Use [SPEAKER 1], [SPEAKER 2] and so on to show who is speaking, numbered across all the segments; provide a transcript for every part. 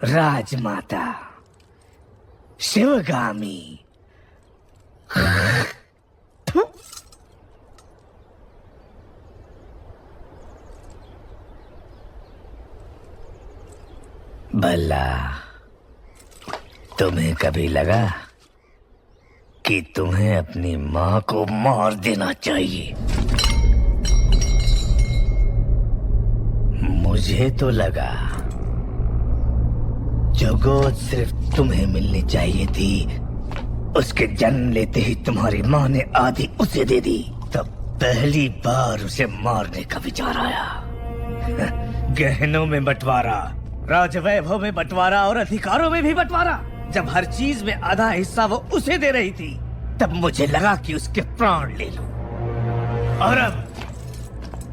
[SPEAKER 1] राजमाता शिवगामी। भला तुम्हें कभी लगा कि तुम्हें अपनी माँ को मार देना चाहिए? मुझे तो लगा जो गोद सिर्फ तुम्हें मिलनी चाहिए थी, उसके जन्म लेते ही तुम्हारी माँ ने आधी उसे दे दी। तब पहली बार उसे मारने का विचार आया। गहनों में बंटवारा, राजवैभव में बंटवारा और अधिकारों में भी बंटवारा। जब हर चीज में आधा हिस्सा वो उसे दे रही थी, तब मुझे लगा कि उसके प्राण ले लूं। और अब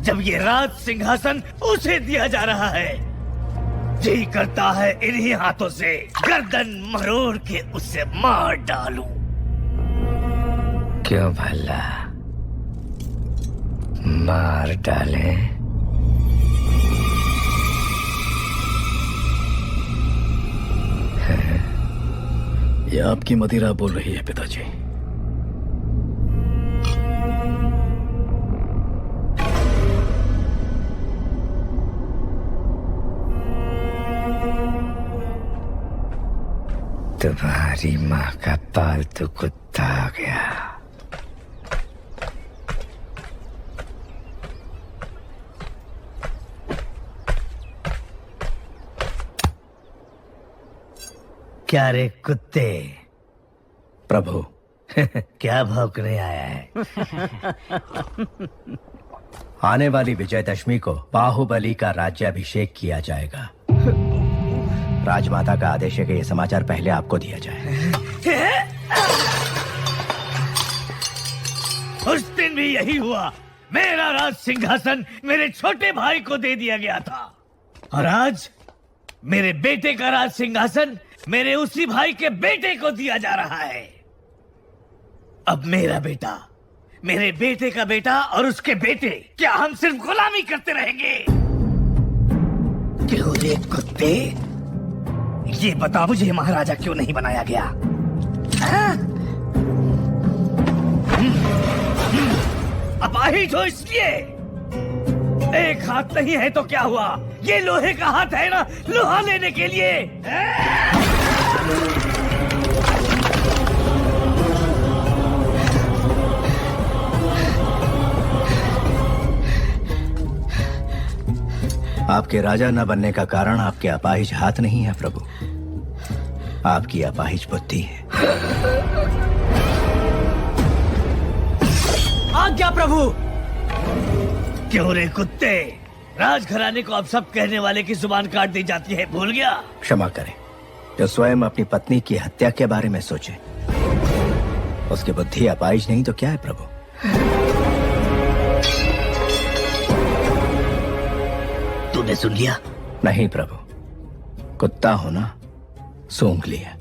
[SPEAKER 1] जब ये राज सिंहासन उसे दिया जा रहा है, जी करता है इन्हीं हाथों से गर्दन मरोड़ के उसे मार डालूं। क्यों भला मार डालें?
[SPEAKER 2] यह आपकी मदिरा बोल रही है पिताजी।
[SPEAKER 1] तुम्हारी माँ का पालतू कुत्ता आ गया। क्या रे कुत्ते?
[SPEAKER 2] प्रभु।
[SPEAKER 1] क्या भौंकने आया है?
[SPEAKER 2] आने वाली विजयदशमी को बाहुबली का राज्याभिषेक किया जाएगा। राजमाता का आदेश है कि यह समाचार पहले आपको दिया जाए।
[SPEAKER 1] उस दिन भी यही हुआ। मेरा राज सिंहासन मेरे छोटे भाई को दे दिया गया था, और आज मेरे बेटे का राज सिंहासन मेरे उसी भाई के बेटे को दिया जा रहा है। अब मेरा बेटा, मेरे बेटे का बेटा और उसके बेटे, क्या हम सिर्फ गुलामी करते रहेंगे? क्यों रे कुत्ते? ये बता मुझे, महाराजा क्यों नहीं बनाया गया? अपाहिज हो इसलिए? एक हाथ नहीं है तो क्या हुआ? ये लोहे का हाथ है ना, लोहा लेने के लिए।
[SPEAKER 2] आपके राजा न बनने का कारण आपके अपाहिज हाथ नहीं है प्रभु, आपकी अपाहिज बुद्धि है।
[SPEAKER 1] आज्ञा प्रभु। क्यों रे कुत्ते? राजघराने को अब सब कहने वाले की जुबान काट दी जाती है, भूल गया?
[SPEAKER 2] क्षमा करें, जो स्वयं अपनी पत्नी की हत्या के बारे में सोचे, उसकी बुद्धि अपाहिज नहीं तो क्या है प्रभु?
[SPEAKER 1] तूने सुन लिया?
[SPEAKER 2] नहीं प्रभु, कुत्ता होना सूंघ लिया।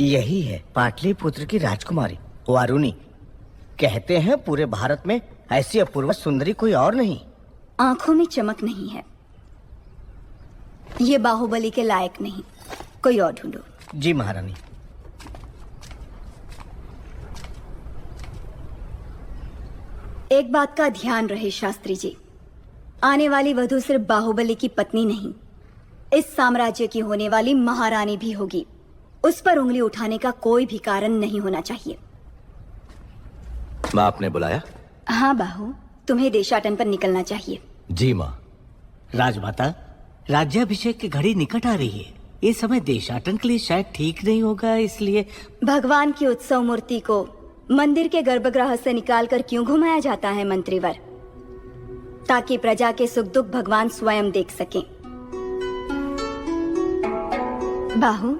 [SPEAKER 3] यही है पाटलिपुत्र की राजकुमारी वारुणी। कहते हैं पूरे भारत में ऐसी अपूर्व सुंदरी कोई और नहीं।
[SPEAKER 4] आंखों में चमक नहीं है, ये बाहुबली के लायक नहीं, कोई और ढूंढो।
[SPEAKER 3] जी महारानी।
[SPEAKER 4] एक बात का ध्यान रहे शास्त्री जी, आने वाली वधू सिर्फ बाहुबली की पत्नी नहीं, इस साम्राज्य की होने वाली महारानी भी होगी। उस पर उंगली उठाने का कोई भी कारण नहीं होना चाहिए।
[SPEAKER 2] माँ आपने बुलाया?
[SPEAKER 4] हाँ बाहु, तुम्हें देशाटन पर निकलना चाहिए।
[SPEAKER 2] जी माँ।
[SPEAKER 5] राजमाता, राज्याभिषेक की घड़ी निकट आ रही है। ये समय देशाटन के लिए शायद ठीक नहीं होगा, इसलिए
[SPEAKER 4] भगवान की उत्सव मूर्ति को मंदिर के गर्भगृह से निकालकर क्यों घुमाया जाता है मंत्रीवर? ताकि प्रजा के सुख दुख भगवान स्वयं देख सकें। बाहु,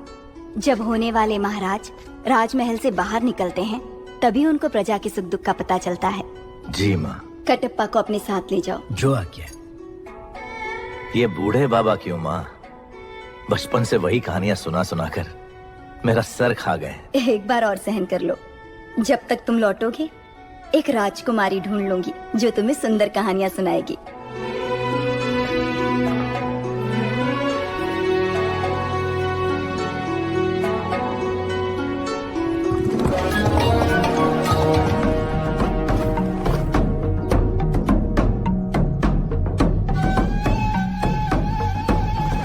[SPEAKER 4] जब होने वाले महाराज राजमहल से बाहर निकलते हैं, तभी उनको प्रजा के सुख दुख का पता चलता है।
[SPEAKER 2] जी माँ।
[SPEAKER 4] कटप्पा को अपने साथ ले जाओ।
[SPEAKER 2] जो आज्ञा।
[SPEAKER 6] ये बूढ़े बाबा क्यों माँ? बचपन से वही कहानियां सुना सुना कर मेरा सर खा गए।
[SPEAKER 4] एक बार और सहन कर लो। जब तक तुम लौटोगे एक राजकुमारी ढूंढ लूंगी जो तुम्हें सुंदर कहानियां सुनाएगी।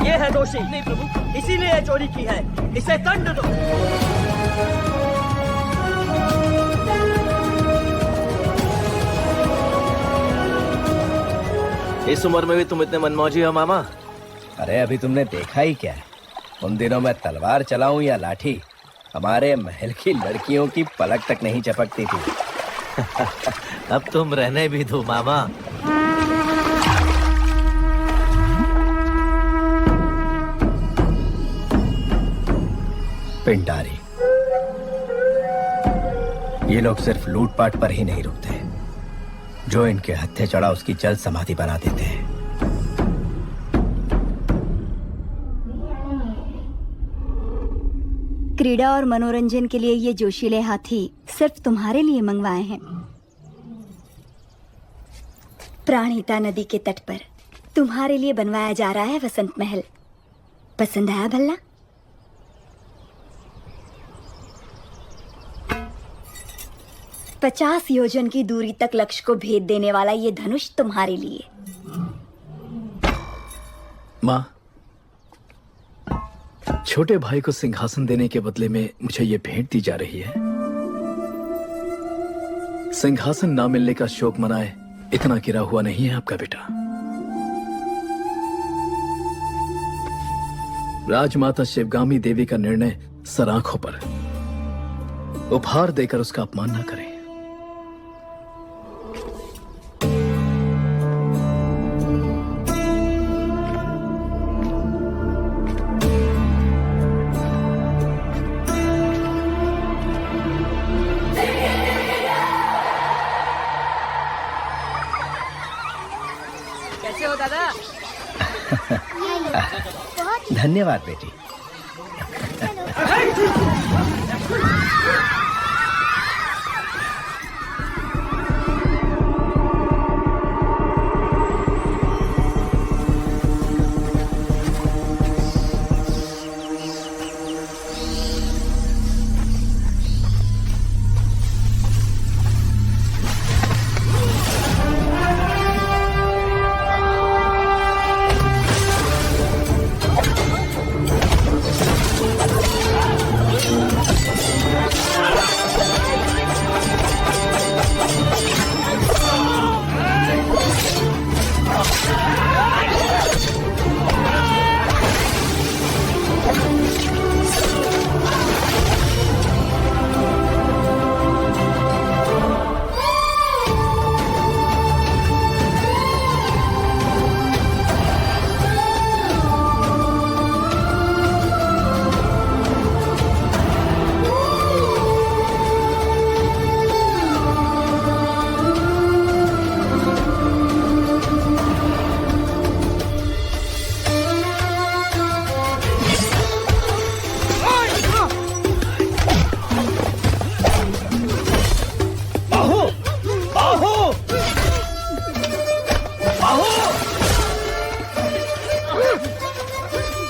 [SPEAKER 3] ये है दोषी। नहीं प्रभु, इसीलिए ये चोरी की है। इसे दंड दो।
[SPEAKER 6] इस उम्र में भी तुम इतने मनमौजी हो मामा?
[SPEAKER 2] अरे अभी तुमने देखा ही क्या है? उन दिनों में तलवार चलाऊं या लाठी, हमारे महल की लड़कियों की पलक तक नहीं चपकती थी।
[SPEAKER 6] अब तुम रहने भी दो मामा।
[SPEAKER 2] पिंडारी, ये लोग सिर्फ लूटपाट पर ही नहीं रुकते। जो इनके हत्थे चढ़ा उसकी जल समाधि बना देते हैं।
[SPEAKER 4] क्रीड़ा और मनोरंजन के लिए ये जोशीले हाथी सिर्फ तुम्हारे लिए मंगवाए हैं। प्राणहिता नदी के तट पर तुम्हारे लिए बनवाया जा रहा है वसंत महल। पसंद आया भल्ला? 50 योजन की दूरी तक लक्ष्य को भेद देने वाला ये धनुष तुम्हारे लिए।
[SPEAKER 7] माँ, छोटे भाई को सिंहासन देने के बदले में मुझे ये भेंट दी जा रही है। सिंहासन ना मिलने का शोक मनाए इतना गिरा हुआ नहीं है आपका बेटा। राजमाता शिवगामी देवी का निर्णय सराखों पर, उपहार देकर उसका अपमान ना करें।
[SPEAKER 3] कैसे हो दादा?
[SPEAKER 2] धन्यवाद बेटी।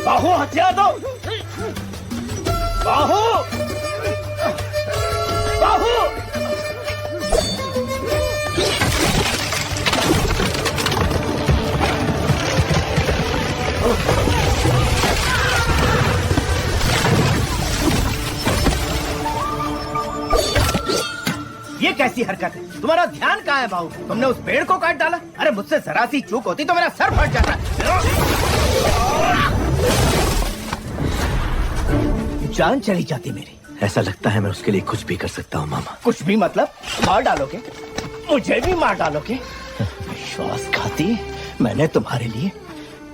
[SPEAKER 3] बाहु हथियार दो। बाहु बाहु।
[SPEAKER 2] ये कैसी हरकत है? तुम्हारा ध्यान कहाँ है बाबू? तुमने उस पेड़ को काट डाला। अरे मुझसे जरा सी चूक होती तो मेरा सर फट जाता। जान चली जाती मेरी।
[SPEAKER 6] ऐसा लगता है मैं उसके लिए कुछ भी कर सकता हूँ मामा।
[SPEAKER 2] कुछ भी मतलब? मार डालोगे? मुझे भी मार डालोगे? विश्वासघाती, मैंने तुम्हारे लिए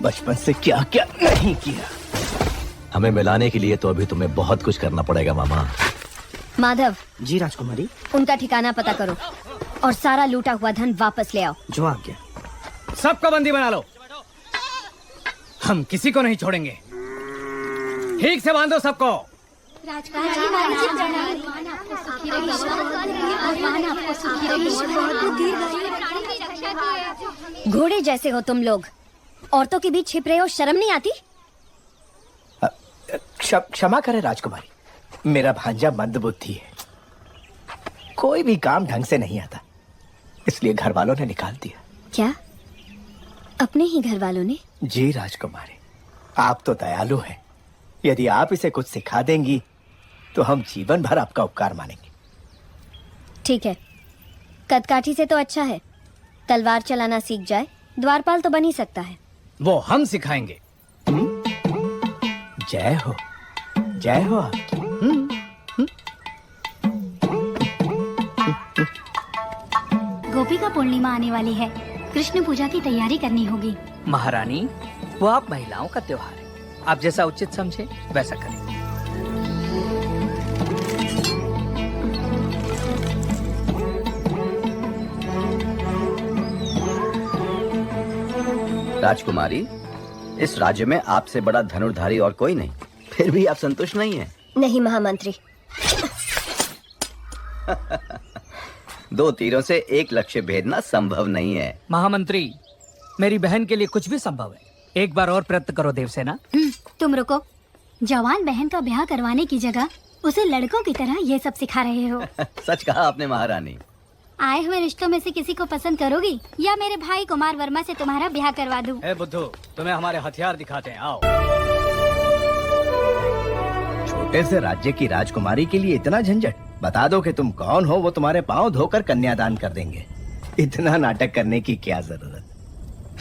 [SPEAKER 2] बचपन से क्या क्या नहीं किया।
[SPEAKER 6] हमें मिलाने के लिए तो अभी तुम्हें बहुत कुछ करना पड़ेगा मामा।
[SPEAKER 8] माधव,
[SPEAKER 3] जी राजकुमारी।
[SPEAKER 8] उनका ठिकाना पता करो और सारा लूटा हुआ धन वापस ले आओ।
[SPEAKER 3] जो आ गया।
[SPEAKER 2] सबको बंदी बना लो। हम किसी को नहीं छोड़ेंगे। ठीक से बांधो सबको।
[SPEAKER 8] घोड़े जैसे हो तुम लोग, औरतों के बीच छिप रहे हो, शर्म नहीं आती?
[SPEAKER 2] क्षमा करें राजकुमारी, मेरा भांजा मंदबुद्धि है, कोई भी काम ढंग से नहीं आता, इसलिए घर वालों ने निकाल दिया।
[SPEAKER 8] क्या अपने ही घर वालों ने?
[SPEAKER 2] जी राजकुमारी, आप तो दयालु हैं। यदि आप इसे कुछ सिखा देंगी तो हम जीवन भर आपका उपकार मानेंगे।
[SPEAKER 8] ठीक है, कदकाठी से तो अच्छा है, तलवार चलाना सीख जाए, द्वारपाल तो बन ही सकता है।
[SPEAKER 2] वो हम सिखाएंगे। जय हो आपकी।
[SPEAKER 8] गोपिका पूर्णिमा आने वाली है, कृष्ण पूजा की तैयारी करनी होगी।
[SPEAKER 9] महारानी, वो आप महिलाओं का त्योहार है, आप जैसा उचित समझे वैसा करें।
[SPEAKER 2] राजकुमारी, इस राज्य में आपसे बड़ा धनुर्धारी और कोई नहीं, फिर भी आप संतुष्ट नहीं हैं।
[SPEAKER 8] नहीं महामंत्री।
[SPEAKER 2] 2 तीरों से 1 लक्ष्य भेदना संभव नहीं है।
[SPEAKER 9] महामंत्री, मेरी बहन के लिए कुछ भी संभव है, एक बार और प्रयत्न करो देवसेना।
[SPEAKER 8] तुम रुको, जवान बहन का ब्याह करवाने की जगह उसे लड़कों की तरह ये सब सिखा रहे हो।
[SPEAKER 2] सच कहा आपने महारानी।
[SPEAKER 8] आए हुए रिश्तों में से किसी को पसंद करोगी या मेरे भाई कुमार वर्मा से तुम्हारा ब्याह करवा दूं?
[SPEAKER 2] ए बुद्धू, तुम्हें हमारे हथियार दिखाते हैं, आओ। छोटे से राज्य की राजकुमारी के लिए इतना झंझट? बता दो कि तुम कौन हो, वो तुम्हारे पांव धोकर कन्यादान कर देंगे। इतना नाटक करने की क्या जरूरत?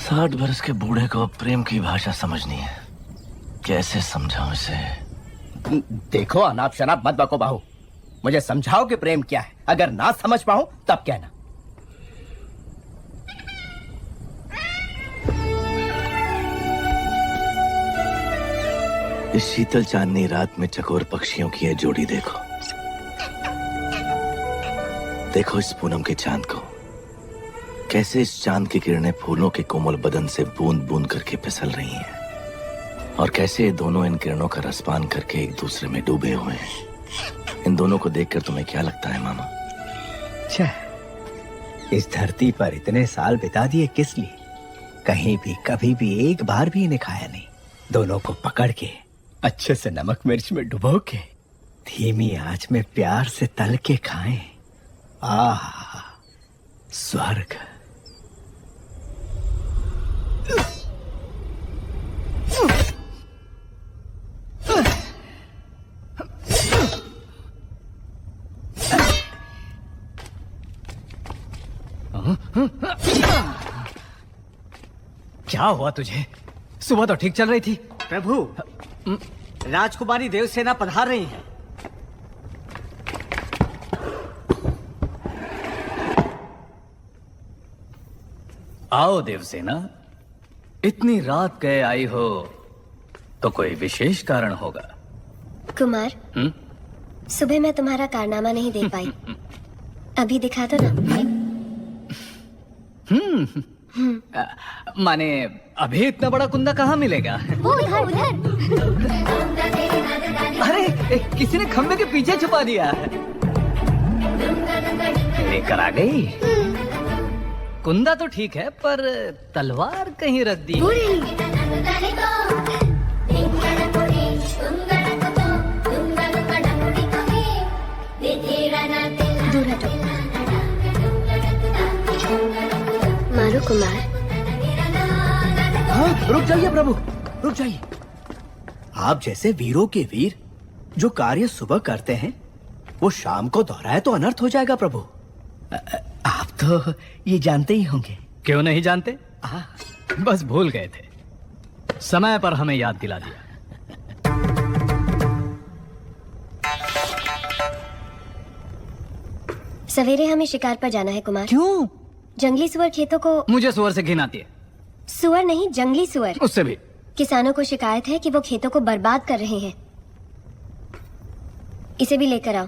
[SPEAKER 6] 60 बरस के बूढ़े को प्रेम की भाषा समझनी है, कैसे समझाऊं इसे?
[SPEAKER 2] देखो, अनाप शनाप मत बको बाहू, मुझे समझाओ कि प्रेम क्या है। अगर ना समझ पाऊं तब कहना।
[SPEAKER 6] इस शीतल चांदनी रात में चकोर पक्षियों की यह जोड़ी देखो, देखो इस पूनम के चांद को, कैसे इस चांद की किरणें फूलों के कोमल बदन से बूंद बूंद करके फिसल रही हैं, और कैसे ये दोनों इन किरणों का रसपान करके एक दूसरे में डूबे हुए हैं। इन दोनों को देखकर तुम्हें क्या लगता है मामा?
[SPEAKER 2] इस धरती पर इतने साल बिता दिए किस लिए? कहीं भी कभी भी एक बार भी इन्हें खाया नहीं। दोनों को पकड़ के अच्छे से नमक मिर्च में डुबो के धीमी आंच में प्यार से तल के खाएं। आह, स्वर्ग।
[SPEAKER 9] क्या हुआ तुझे? सुबह तो ठीक चल रही थी।
[SPEAKER 5] प्रभु, राजकुमारी देवसेना पधार रही है।
[SPEAKER 9] आओ देवसेना, इतनी रात गए आई हो तो कोई विशेष कारण होगा।
[SPEAKER 8] कुमार, सुबह मैं तुम्हारा कारनामा नहीं देख पाई, अभी दिखा दो ना।
[SPEAKER 9] माने अभी इतना बड़ा कुंदा कहाँ मिलेगा?
[SPEAKER 8] उधर उधर।
[SPEAKER 9] अरे किसी ने खंबे के पीछे छुपा दिया है।
[SPEAKER 2] लेकर आ गई।
[SPEAKER 9] कुंदा तो ठीक है, पर तलवार कहीं रख दी।
[SPEAKER 8] दूर हटो। मारो कुमार।
[SPEAKER 2] हाँ, रुक जाइए प्रभु, रुक जाइए। आप जैसे वीरों के वीर जो कार्य सुबह करते हैं वो शाम को दोहराए तो अनर्थ हो जाएगा प्रभु। आप तो ये जानते ही होंगे।
[SPEAKER 9] क्यों नहीं जानते? बस भूल गए थे, समय पर हमें याद दिला दिया।
[SPEAKER 8] सवेरे हमें शिकार पर जाना है कुमार।
[SPEAKER 9] क्यों?
[SPEAKER 8] जंगली सुअर खेतों को।
[SPEAKER 9] मुझे सुअर से घिन आती है।
[SPEAKER 8] सुअर नहीं, जंगली सुअर।
[SPEAKER 9] उससे भी।
[SPEAKER 8] किसानों को शिकायत है कि वो खेतों को बर्बाद कर रहे हैं। इसे भी लेकर आओ।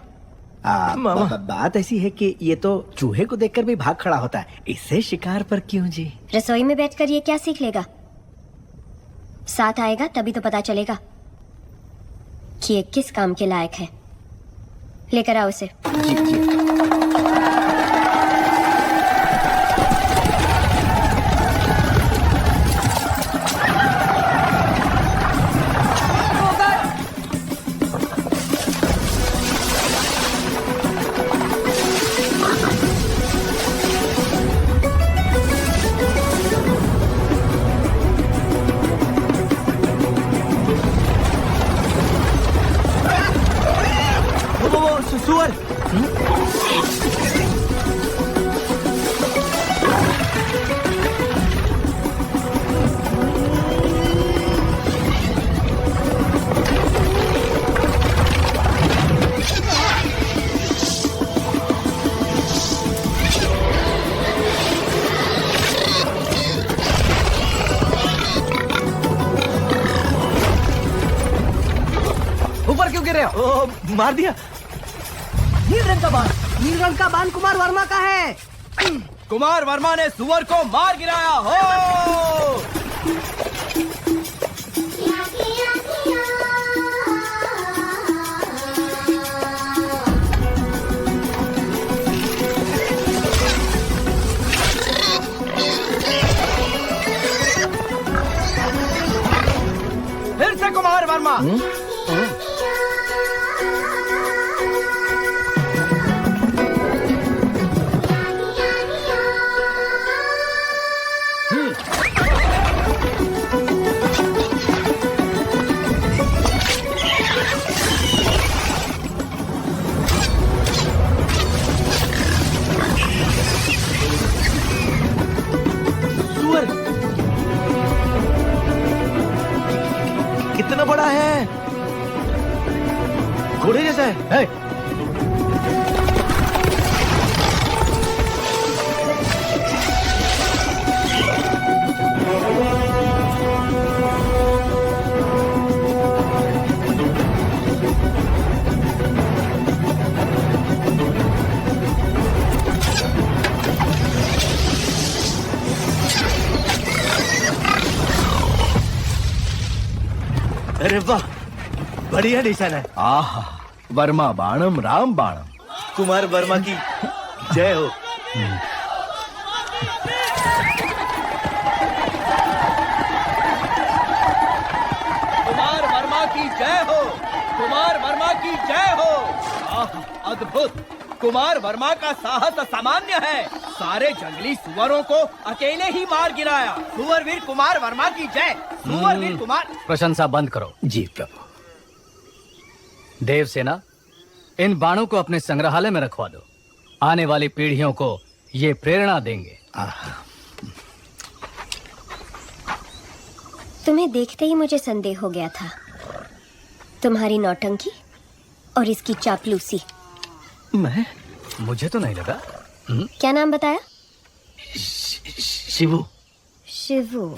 [SPEAKER 2] बात ऐसी है कि ये तो चूहे को देखकर भी भाग खड़ा होता है, इससे शिकार पर क्यों जी?
[SPEAKER 8] रसोई में बैठकर ये क्या सीख लेगा? साथ आएगा तभी तो पता चलेगा कि ये किस काम के लायक है। लेकर आओ उसे।
[SPEAKER 2] जी जी।
[SPEAKER 3] सुअर।
[SPEAKER 2] ऊपर क्यों गिरे हो? मार दिया।
[SPEAKER 3] नील रंग का बाण, नील रंग का बाण कुमार वर्मा का है।
[SPEAKER 2] कुमार वर्मा ने सुअर को मार गिराया हो। फिर से कुमार वर्मा। कितना बड़ा है? घोड़े जैसा है। अरे वाह, बढ़िया निशान है।
[SPEAKER 6] आहा, वर्मा बाणम राम बाणम।
[SPEAKER 2] कुमार वर्मा की जय हो।
[SPEAKER 10] कुमार वर्मा की जय हो। कुमार वर्मा की जय हो। अद्भुत। कुमार वर्मा का साहस असामान्य है। सारे जंगली सुअरों को अकेले ही मार गिराया। सुअरवीर कुमार वर्मा की जय। सुअरवीर कुमार।
[SPEAKER 9] प्रशंसा बंद करो।
[SPEAKER 2] जी प्रभु।
[SPEAKER 9] देवसेना, इन बाणों को अपने संग्रहालय में रखवा दो। आने वाली पीढ़ियों को ये प्रेरणा देंगे।
[SPEAKER 8] तुम्हें देखते ही मुझे संदेह हो गया था। तुम्हारी नौटंकी और इसकी चापलूसी।
[SPEAKER 9] मुझे तो नहीं लगा।
[SPEAKER 8] क्या नाम बताया?
[SPEAKER 2] शिवू।
[SPEAKER 8] शिवू।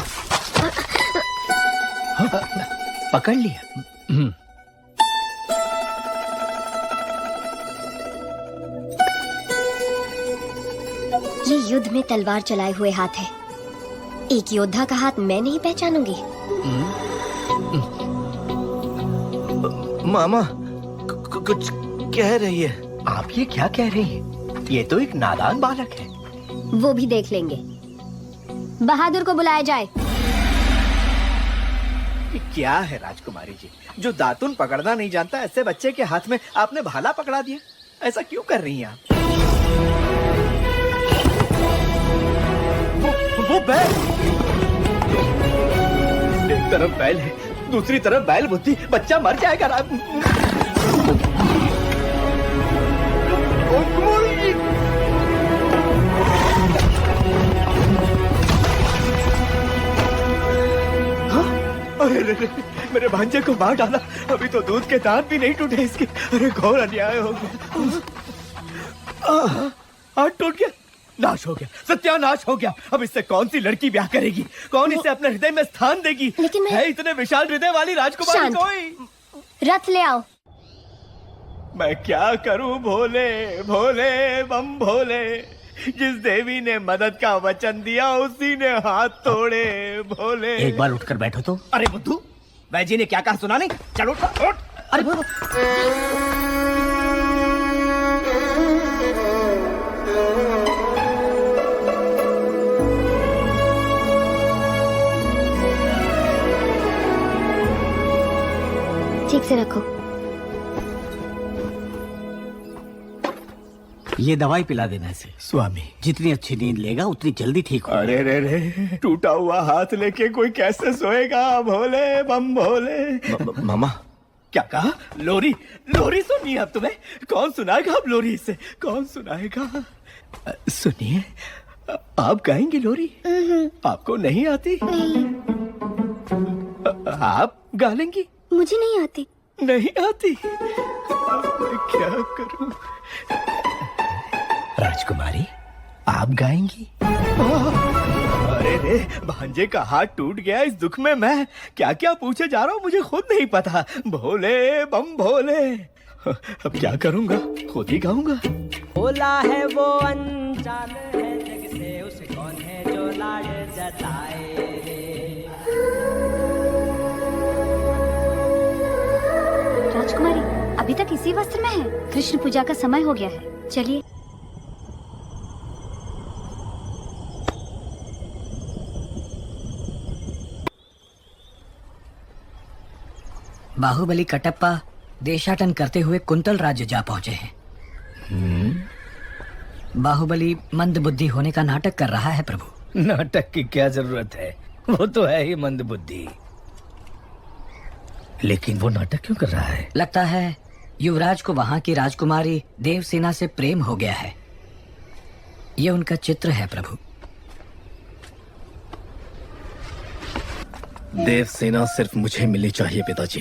[SPEAKER 2] पकड़ लिया।
[SPEAKER 8] ये युद्ध में तलवार चलाए हुए हाथ है। एक योद्धा का हाथ मैं नहीं पहचानूंगी।
[SPEAKER 2] मामा कुछ कह रही है। आप ये क्या कह रही हैं? ये तो एक नादान बालक है।
[SPEAKER 8] वो भी देख लेंगे। बहादुर को बुलाया जाए।
[SPEAKER 2] ये क्या है राजकुमारी जी, जो दातुन पकड़ना नहीं जानता ऐसे बच्चे के हाथ में आपने भाला पकड़ा दिया? ऐसा क्यों कर रही हैं आप? वो बैल। एक तरफ बैल है, दूसरी तरफ बैल बुद्धि। बच्चा मर जाएगा। अरे मेरे भांजे को मार डाला। अभी तो दूध के दांत भी नहीं टूटे इसके। अरे घोर अन्याय हो गया। हाथ टूट गया, नाश हो गया, सत्यानाश हो गया। अब इससे कौन सी लड़की ब्याह करेगी? कौन इसे अपने हृदय में स्थान देगी?
[SPEAKER 8] लेकिन
[SPEAKER 2] है इतने विशाल हृदय वाली राजकुमारी कोई?
[SPEAKER 8] रथ ले आओ।
[SPEAKER 2] मैं क्या करूं भोले भोले बम भोले। जिस देवी ने मदद का वचन दिया उसी ने हाथ तोड़े भोले।
[SPEAKER 5] एक बार उठकर बैठो तो।
[SPEAKER 10] अरे बुद्धू, वैजी ने क्या कहा सुना नहीं? चलो उठ।
[SPEAKER 5] अरे
[SPEAKER 8] ठीक से रखो।
[SPEAKER 5] ये दवाई पिला देना इसे।
[SPEAKER 2] स्वामी,
[SPEAKER 5] जितनी अच्छी नींद लेगा उतनी जल्दी ठीक हो।
[SPEAKER 2] अरे रे रे, टूटा हुआ हाथ लेके कोई कैसे सोएगा भोले बम भोले।
[SPEAKER 6] मामा,
[SPEAKER 2] क्या कहा? लोरी लोरी सुनी अब तुम्हें? कौन सुनाएगा अब लोरी इसे? कौन सुनाएगा? सुनिए, आप गाएंगे लोरी? आपको नहीं आती?
[SPEAKER 8] नहीं,
[SPEAKER 2] आप गा लेंगी?
[SPEAKER 8] मुझे नहीं आती।
[SPEAKER 2] नहीं आती? अब मैं क्या करूं? राजकुमारी, आप गाएंगी? अरे रे, भांजे का हाथ टूट गया। इस दुख में मैं क्या क्या पूछे जा रहा हूँ मुझे खुद नहीं पता। भोले बम भोले, अब क्या करूंगा? खुद ही गाऊंगा।
[SPEAKER 10] भोला है वो अनजान है जग से, उसे कौन है जो लाड जताए रे।
[SPEAKER 8] राजकुमारी अभी तक इसी वस्त्र में है। कृष्ण पूजा का समय हो गया है, चलिए।
[SPEAKER 5] बाहुबली कटप्पा देशाटन करते हुए कुंतल राज्य जा पहुंचे हैं। बाहुबली मंद बुद्धि होने का नाटक कर रहा है प्रभु।
[SPEAKER 1] नाटक की क्या जरूरत है? वो तो है ही मंद बुद्धि। लेकिन वो नाटक क्यों कर रहा है?
[SPEAKER 5] लगता है युवराज को वहां की राजकुमारी देवसेना से प्रेम हो गया है। ये उनका चित्र है प्रभु।
[SPEAKER 7] देवसेना सिर्फ मुझे मिलनी चाहिए पिताजी।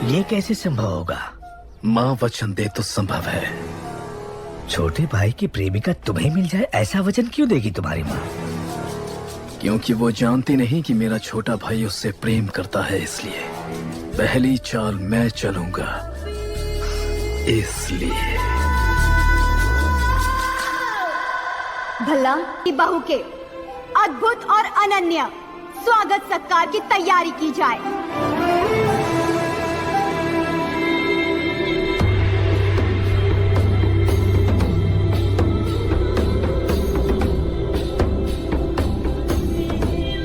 [SPEAKER 1] ये कैसे संभव होगा?
[SPEAKER 7] माँ वचन दे तो संभव है।
[SPEAKER 1] छोटे भाई की प्रेमिका तुम्हें मिल जाए, ऐसा वचन क्यों देगी तुम्हारी माँ?
[SPEAKER 7] क्योंकि वो जानती नहीं कि मेरा छोटा भाई उससे प्रेम करता है, इसलिए पहली चाल मैं चलूंगा। इसलिए
[SPEAKER 4] भला की बहू के अद्भुत और अनन्य स्वागत सत्कार की तैयारी की जाए।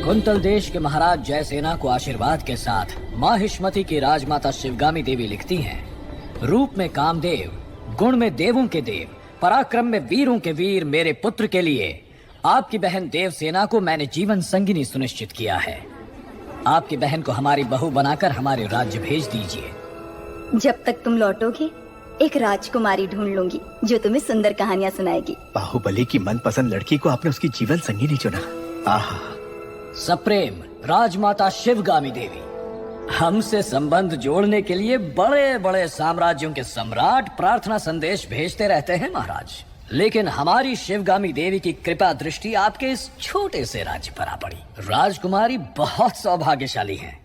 [SPEAKER 5] कुंतल देश के महाराज जयसेना को आशीर्वाद के साथ माहिष्मति की राजमाता शिवगामी देवी लिखती हैं, रूप में कामदेव, गुण में देवों के देव, पराक्रम में वीरों के वीर मेरे पुत्र के लिए आपकी बहन देवसेना को मैंने जीवन संगिनी सुनिश्चित किया है। आपकी बहन को हमारी बहू बनाकर हमारे राज्य भेज दीजिए।
[SPEAKER 4] जब तक तुम लौटोगे एक राजकुमारी ढूंढ लूंगी जो तुम्हें सुंदर कहानियां सुनाएगी।
[SPEAKER 2] बाहुबली की मनपसंद लड़की को आपने उसकी जीवन संगिनी चुना। आहा,
[SPEAKER 5] सप्रेम राजमाता शिवगामी देवी, हमसे संबंध जोड़ने के लिए बड़े बड़े साम्राज्यों के सम्राट प्रार्थना संदेश भेजते रहते हैं महाराज, लेकिन हमारी शिवगामी देवी की कृपा दृष्टि आपके इस छोटे से राज्य पर आ पड़ी। राजकुमारी बहुत सौभाग्यशाली हैं।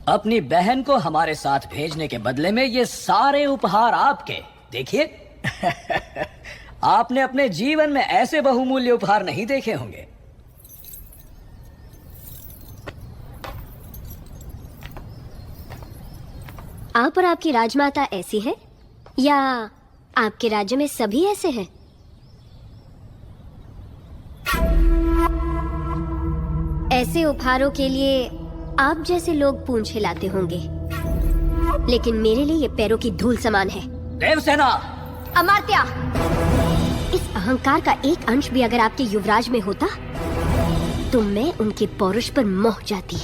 [SPEAKER 5] अपनी बहन को हमारे साथ भेजने के बदले में ये सारे उपहार आपके। देखिए आपने अपने जीवन में ऐसे बहुमूल्य उपहार नहीं देखे होंगे।
[SPEAKER 8] आप और आपकी राजमाता ऐसी है या आपके राज्य में सभी ऐसे हैं? ऐसे उपहारों के लिए आप जैसे लोग पूंछ हिलाते होंगे, लेकिन मेरे लिए ये पैरों की धूल समान है।
[SPEAKER 5] देवसेना!
[SPEAKER 8] अमात्या! इस अहंकार का एक अंश भी अगर आपके युवराज में होता तो मैं उनके पौरुष पर मोह जाती।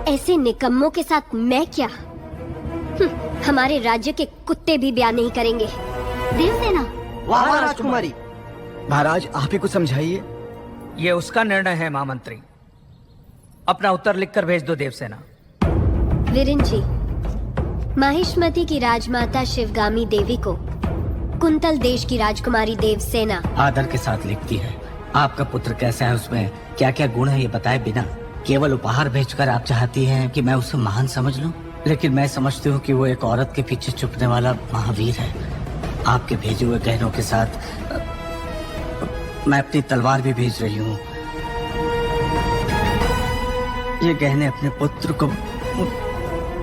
[SPEAKER 8] ऐसे निकम्मों के साथ मैं क्या? हमारे राज्य के कुत्ते भी ब्याह नहीं करेंगे। देवसेना!
[SPEAKER 3] वाह राजकुमारी! महाराज आप ही को समझाइए।
[SPEAKER 5] ये उसका निर्णय है महामंत्री। अपना उत्तर लिखकर भेज दो देवसेना।
[SPEAKER 8] वीरेन जी, माहिष्मति की राजमाता शिवगामी देवी को कुंतल देश की राजकुमारी देवसेना
[SPEAKER 5] आदर के साथ लिखती है। आपका पुत्र कैसा है, उसमें क्या क्या गुण है ये बताए बिना केवल उपहार भेजकर आप चाहती हैं कि मैं उसे महान समझ लूं?
[SPEAKER 3] लेकिन मैं समझती हूँ कि वो एक औरत के पीछे छुपने वाला महावीर है। आपके भेजे हुए गहनों के साथ मैं अपनी तलवार भी भेज रही हूँ। ये गहने अपने पुत्र को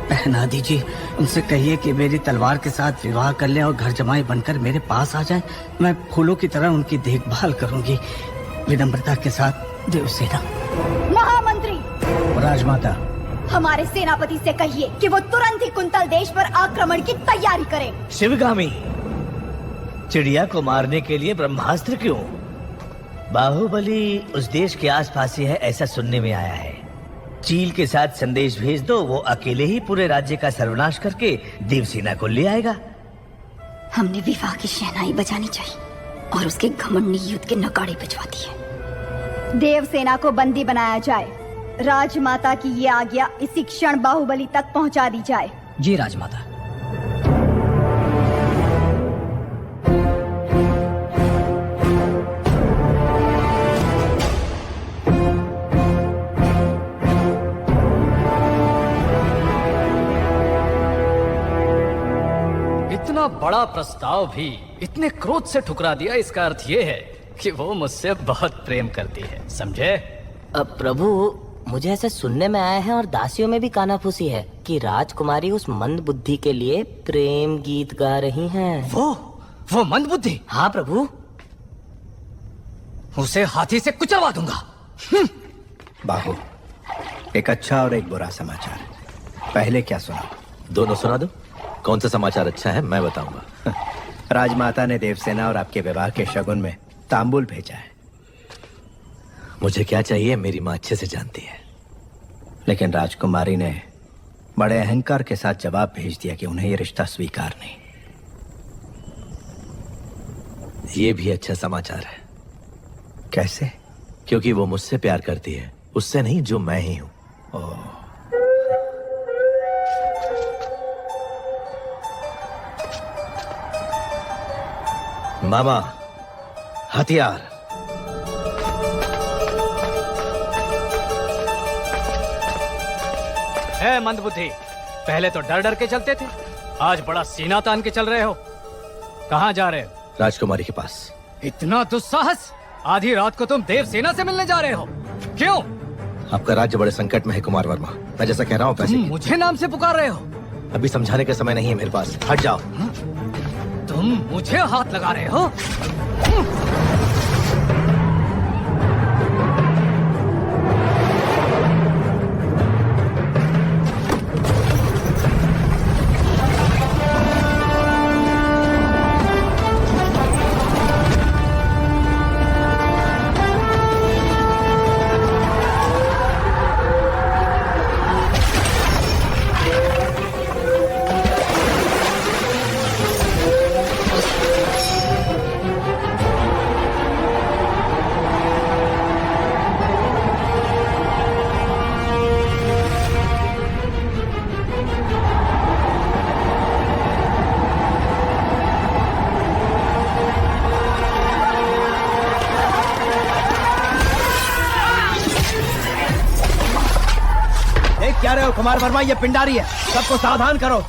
[SPEAKER 3] पहना दीजिए। उनसे कहिए कि मेरी तलवार के साथ विवाह कर ले और घर जमाई बनकर मेरे पास आ जाए। मैं फूलों की तरह उनकी देखभाल करूंगी। विनम्रता के साथ, देवसेना।
[SPEAKER 4] महामंत्री,
[SPEAKER 3] राजमाता,
[SPEAKER 4] हमारे सेनापति से कहिए कि वो तुरंत ही कुंतल देश पर आक्रमण की तैयारी करे।
[SPEAKER 1] शिवगामी, चिड़िया को मारने के लिए ब्रह्मास्त्र क्यों? बाहुबली उस देश के आसपास ही है, ऐसा सुनने में आया है। चील के साथ संदेश भेज दो, वो अकेले ही पूरे राज्य का सर्वनाश करके देवसेना को ले आएगा।
[SPEAKER 4] हमने विवाह की शहनाई बजानी चाहिए और उसके घमंड ने युद्ध के नगाड़े बजवा दिए। देवसेना को बंदी बनाया जाए। राजमाता की ये आज्ञा इसी क्षण बाहुबली तक पहुंचा दी जाए।
[SPEAKER 5] जी राजमाता।
[SPEAKER 9] इतना बड़ा प्रस्ताव भी इतने क्रोध से ठुकरा दिया, इसका अर्थ ये है कि वो मुझसे बहुत प्रेम करती है, समझे?
[SPEAKER 11] अब प्रभु, मुझे ऐसा सुनने में आया है और दासियों में भी कानाफूसी है कि राजकुमारी उस मंद बुद्धि के लिए प्रेम गीत गा रही हैं।
[SPEAKER 9] वो मंद बुद्धि?
[SPEAKER 11] हाँ प्रभु।
[SPEAKER 9] उसे हाथी से कुचलवा दूंगा।
[SPEAKER 2] बाहु, एक अच्छा और एक बुरा समाचार। पहले क्या सुना?
[SPEAKER 6] दोनों सुना दो। कौन सा समाचार अच्छा है मैं बताऊंगा।
[SPEAKER 2] राजमाता ने देवसेना और आपके विवाह के शगुन में तांबूल भेजा है।
[SPEAKER 6] मुझे क्या चाहिए मेरी माँ अच्छे से जानती है।
[SPEAKER 2] लेकिन राजकुमारी ने बड़े अहंकार के साथ जवाब भेज दिया कि उन्हें यह रिश्ता स्वीकार नहीं।
[SPEAKER 6] ये भी अच्छा समाचार है।
[SPEAKER 2] कैसे?
[SPEAKER 6] क्योंकि वो मुझसे प्यार करती है, उससे नहीं जो मैं ही हूं। मामा, हथियार।
[SPEAKER 9] है मंदबुद्धि, पहले तो डर डर के चलते थे, आज बड़ा सीना तान के चल रहे हो। कहाँ जा रहे हो?
[SPEAKER 6] राजकुमारी के पास।
[SPEAKER 9] इतना दुस्साहस! आधी रात को तुम देवसेना से मिलने जा रहे हो, क्यों?
[SPEAKER 6] आपका राज्य बड़े संकट में है कुमार वर्मा। मैं जैसा कह रहा हूँ पैसे
[SPEAKER 9] मुझे नाम से पुकार रहे हो?
[SPEAKER 6] अभी समझाने का समय नहीं है मेरे पास, हट जाओ।
[SPEAKER 9] तुम मुझे हाथ लगा रहे हो?
[SPEAKER 10] क्या रहे हो कुमार वर्मा, ये पिंडारी है, सबको सावधान करो।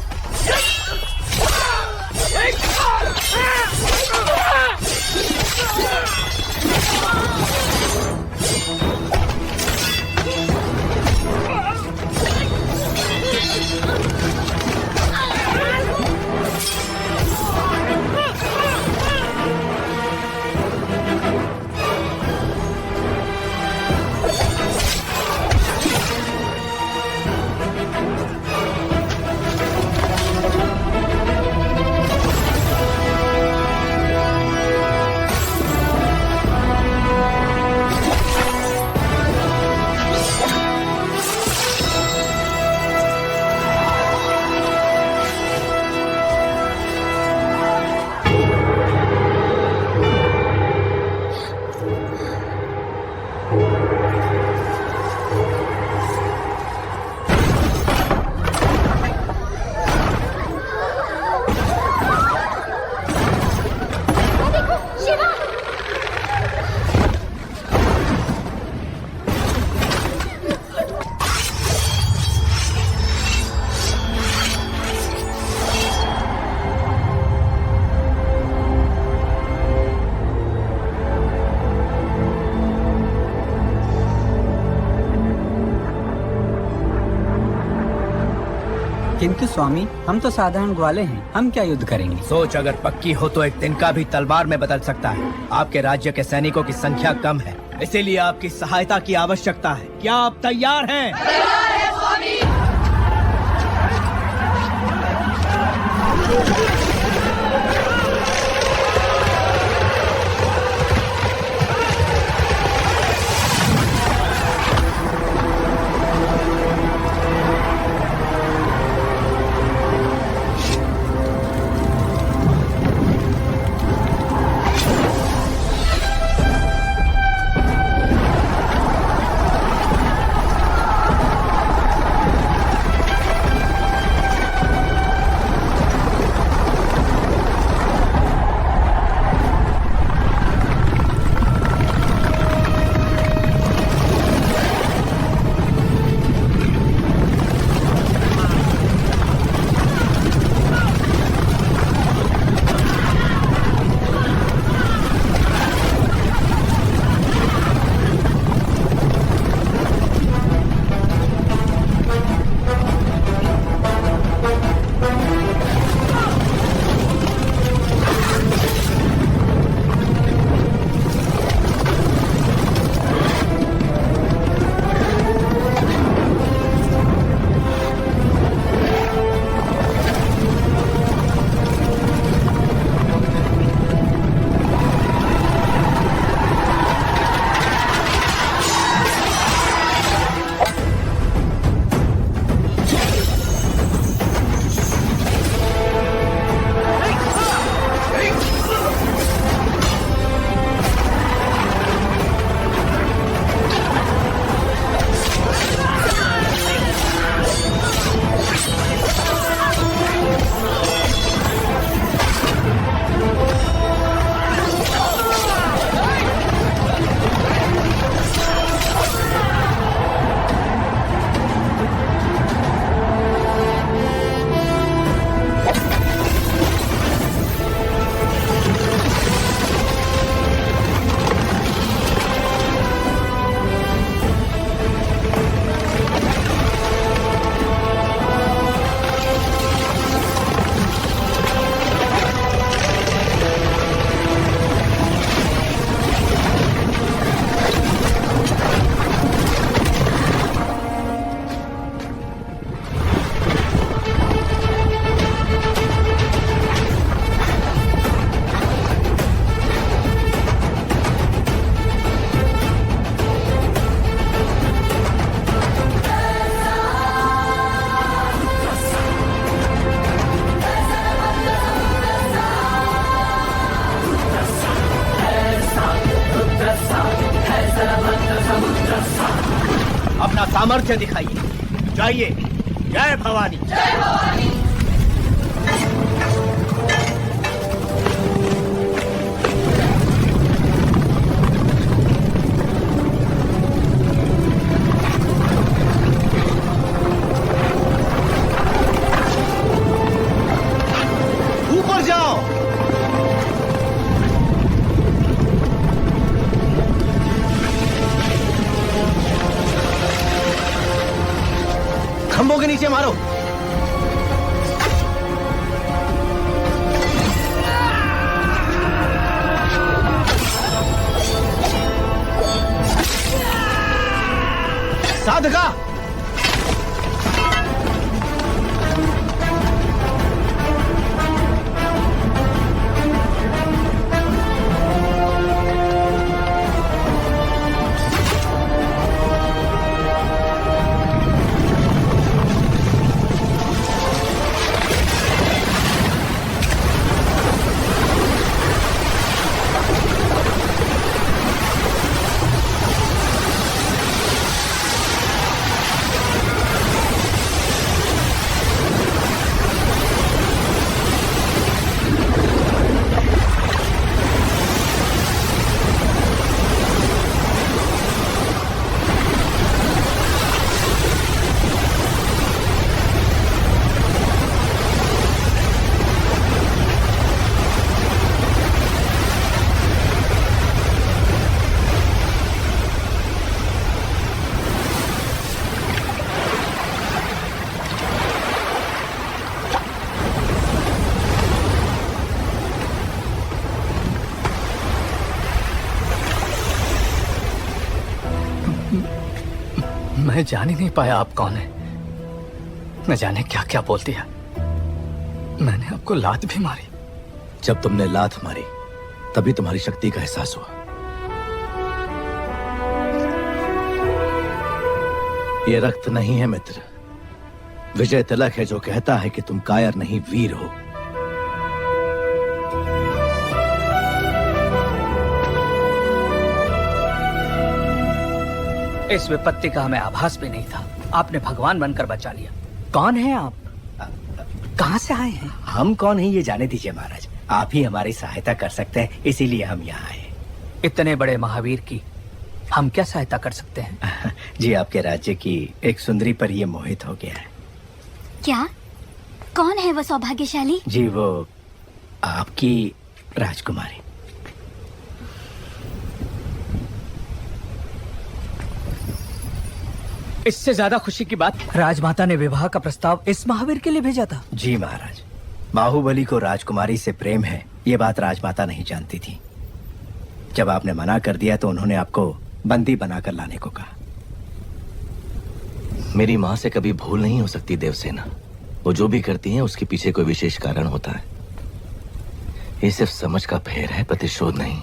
[SPEAKER 3] किंतु स्वामी, हम तो साधारण ग्वाले हैं, हम क्या युद्ध करेंगे?
[SPEAKER 10] सोच अगर पक्की हो तो एक तिनका भी तलवार में बदल सकता है। आपके राज्य के सैनिकों की संख्या कम है, इसीलिए आपकी सहायता की आवश्यकता है। क्या आप तैयार हैं? तैयार है स्वामी। अपना सामर्थ्य दिखाइए। जाइए। जय भवानी। जय भवानी। ऊपर जाओ। खंभों के नीचे मारो। साधका।
[SPEAKER 9] मैं जान ही नहीं पाया आप कौन है। न जाने क्या क्या बोल दिया। मैंने आपको लात भी मारी।
[SPEAKER 6] जब तुमने लात मारी तभी तुम्हारी शक्ति का एहसास हुआ। ये रक्त नहीं है मित्र, विजय तिलक है जो कहता है कि तुम कायर नहीं वीर हो।
[SPEAKER 3] इस विपत्ति का हमें आभास भी नहीं था। आपने भगवान बनकर बचा लिया। कौन है आप? कहाँ से आए हैं?
[SPEAKER 2] हम कौन हैं ये जाने दीजिए महाराज। आप ही हमारी सहायता कर सकते हैं, इसीलिए हम यहाँ आए।
[SPEAKER 3] इतने बड़े महावीर की हम क्या सहायता कर सकते हैं?
[SPEAKER 2] जी, आपके राज्य की एक सुंदरी पर ये मोहित हो गया है।
[SPEAKER 8] क्या? कौन है वो सौभाग्यशाली?
[SPEAKER 2] जी, वो आपकी राजकुमारी।
[SPEAKER 3] इससे ज्यादा खुशी की बात, राजमाता ने विवाह का प्रस्ताव इस महावीर के लिए भेजा था।
[SPEAKER 2] जी महाराज, बाहुबली को राजकुमारी से प्रेम है, ये बात राजमाता नहीं जानती थी। जब आपने मना कर दिया तो उन्होंने आपको बंदी बनाकर लाने को कहा।
[SPEAKER 6] मेरी माँ से कभी भूल नहीं हो सकती देवसेना। वो जो भी करती हैं उसके पीछे कोई विशेष कारण होता है। ये सिर्फ समझ का फेर है, प्रतिशोध नहीं।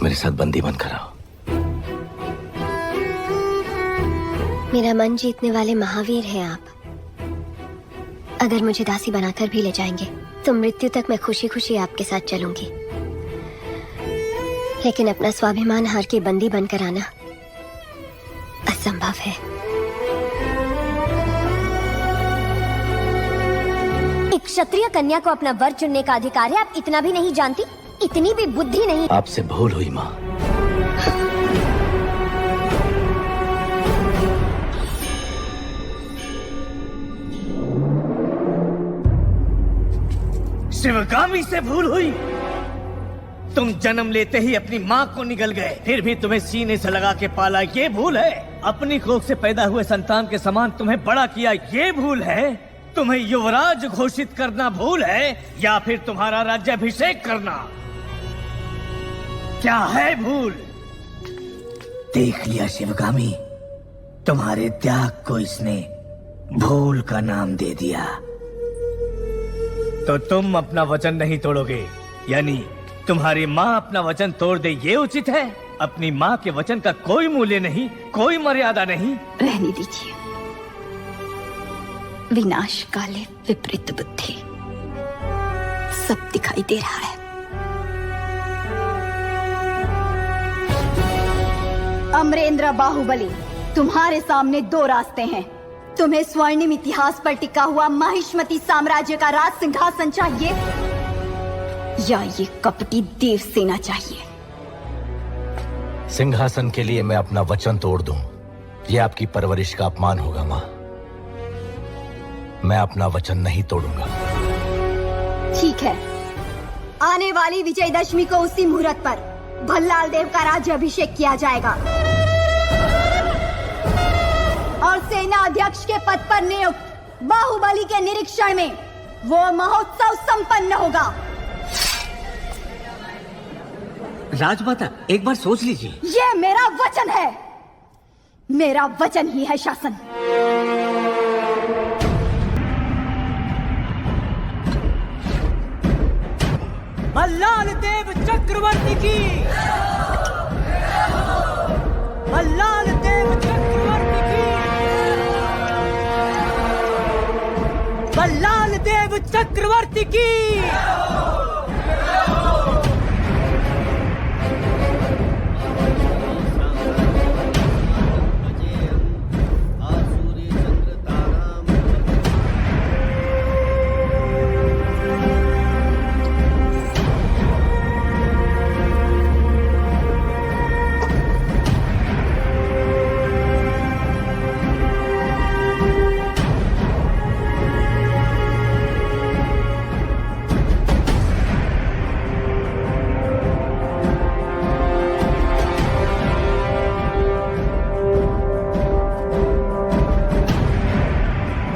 [SPEAKER 6] मेरे साथ बंदी बनकर आओ।
[SPEAKER 8] मेरा मन जीतने वाले महावीर हैं आप। अगर मुझे दासी बनाकर भी ले जाएंगे तो मृत्यु तक मैं खुशी खुशी आपके साथ चलूंगी। लेकिन अपना स्वाभिमान हार के बंदी बनकर आना असंभव है। एक क्षत्रिय कन्या को अपना वर चुनने का अधिकार है, आप इतना भी नहीं जानती? इतनी भी बुद्धि नहीं?
[SPEAKER 6] आपसे भूल हुई माँ।
[SPEAKER 1] शिवगामी से भूल हुई? तुम जन्म लेते ही अपनी माँ को निगल गए, फिर भी तुम्हें सीने से लगा के पाला, ये भूल है? अपनी कोख से पैदा हुए संतान के समान तुम्हें बड़ा किया, ये भूल है? तुम्हें युवराज घोषित करना भूल है, या फिर तुम्हारा राज्याभिषेक करना? क्या है भूल? देख लिया शिवगामी, तुम्हारे त्याग को इसने भूल का नाम दे दिया। तो तुम अपना वचन नहीं तोड़ोगे, यानी तुम्हारी माँ अपना वचन तोड़ दे, ये उचित है? अपनी माँ के वचन का कोई मूल्य नहीं, कोई मर्यादा नहीं?
[SPEAKER 4] रहने दीजिए। विनाश काले विपरीत बुद्धि, सब दिखाई दे रहा है। अमरेंद्र बाहुबली, तुम्हारे सामने दो रास्ते हैं। तुम्हें स्वर्णिम इतिहास पर टिका हुआ माहिष्मती साम्राज्य का राज सिंहासन चाहिए, या ये कपटी देवसेना चाहिए?
[SPEAKER 6] सिंहासन के लिए मैं अपना वचन तोड़ दूं, ये आपकी परवरिश का अपमान होगा माँ। मैं अपना वचन नहीं तोड़ूंगा।
[SPEAKER 4] ठीक है, आने वाली विजयदशमी को उसी मुहूर्त पर भल्लाल देव का राज्याभिषेक किया जाएगा और सेना अध्यक्ष के पद पर नियुक्त बाहुबली के निरीक्षण में वो महोत्सव संपन्न होगा।
[SPEAKER 3] राजमाता, एक बार सोच लीजिए।
[SPEAKER 4] ये मेरा वचन है, मेरा वचन ही है शासन।
[SPEAKER 3] भल्लाल देव चक्रवर्ती की, भल्लाल देव चक्रवर्ती की, भल्लाल देव चक्रवर्ती की।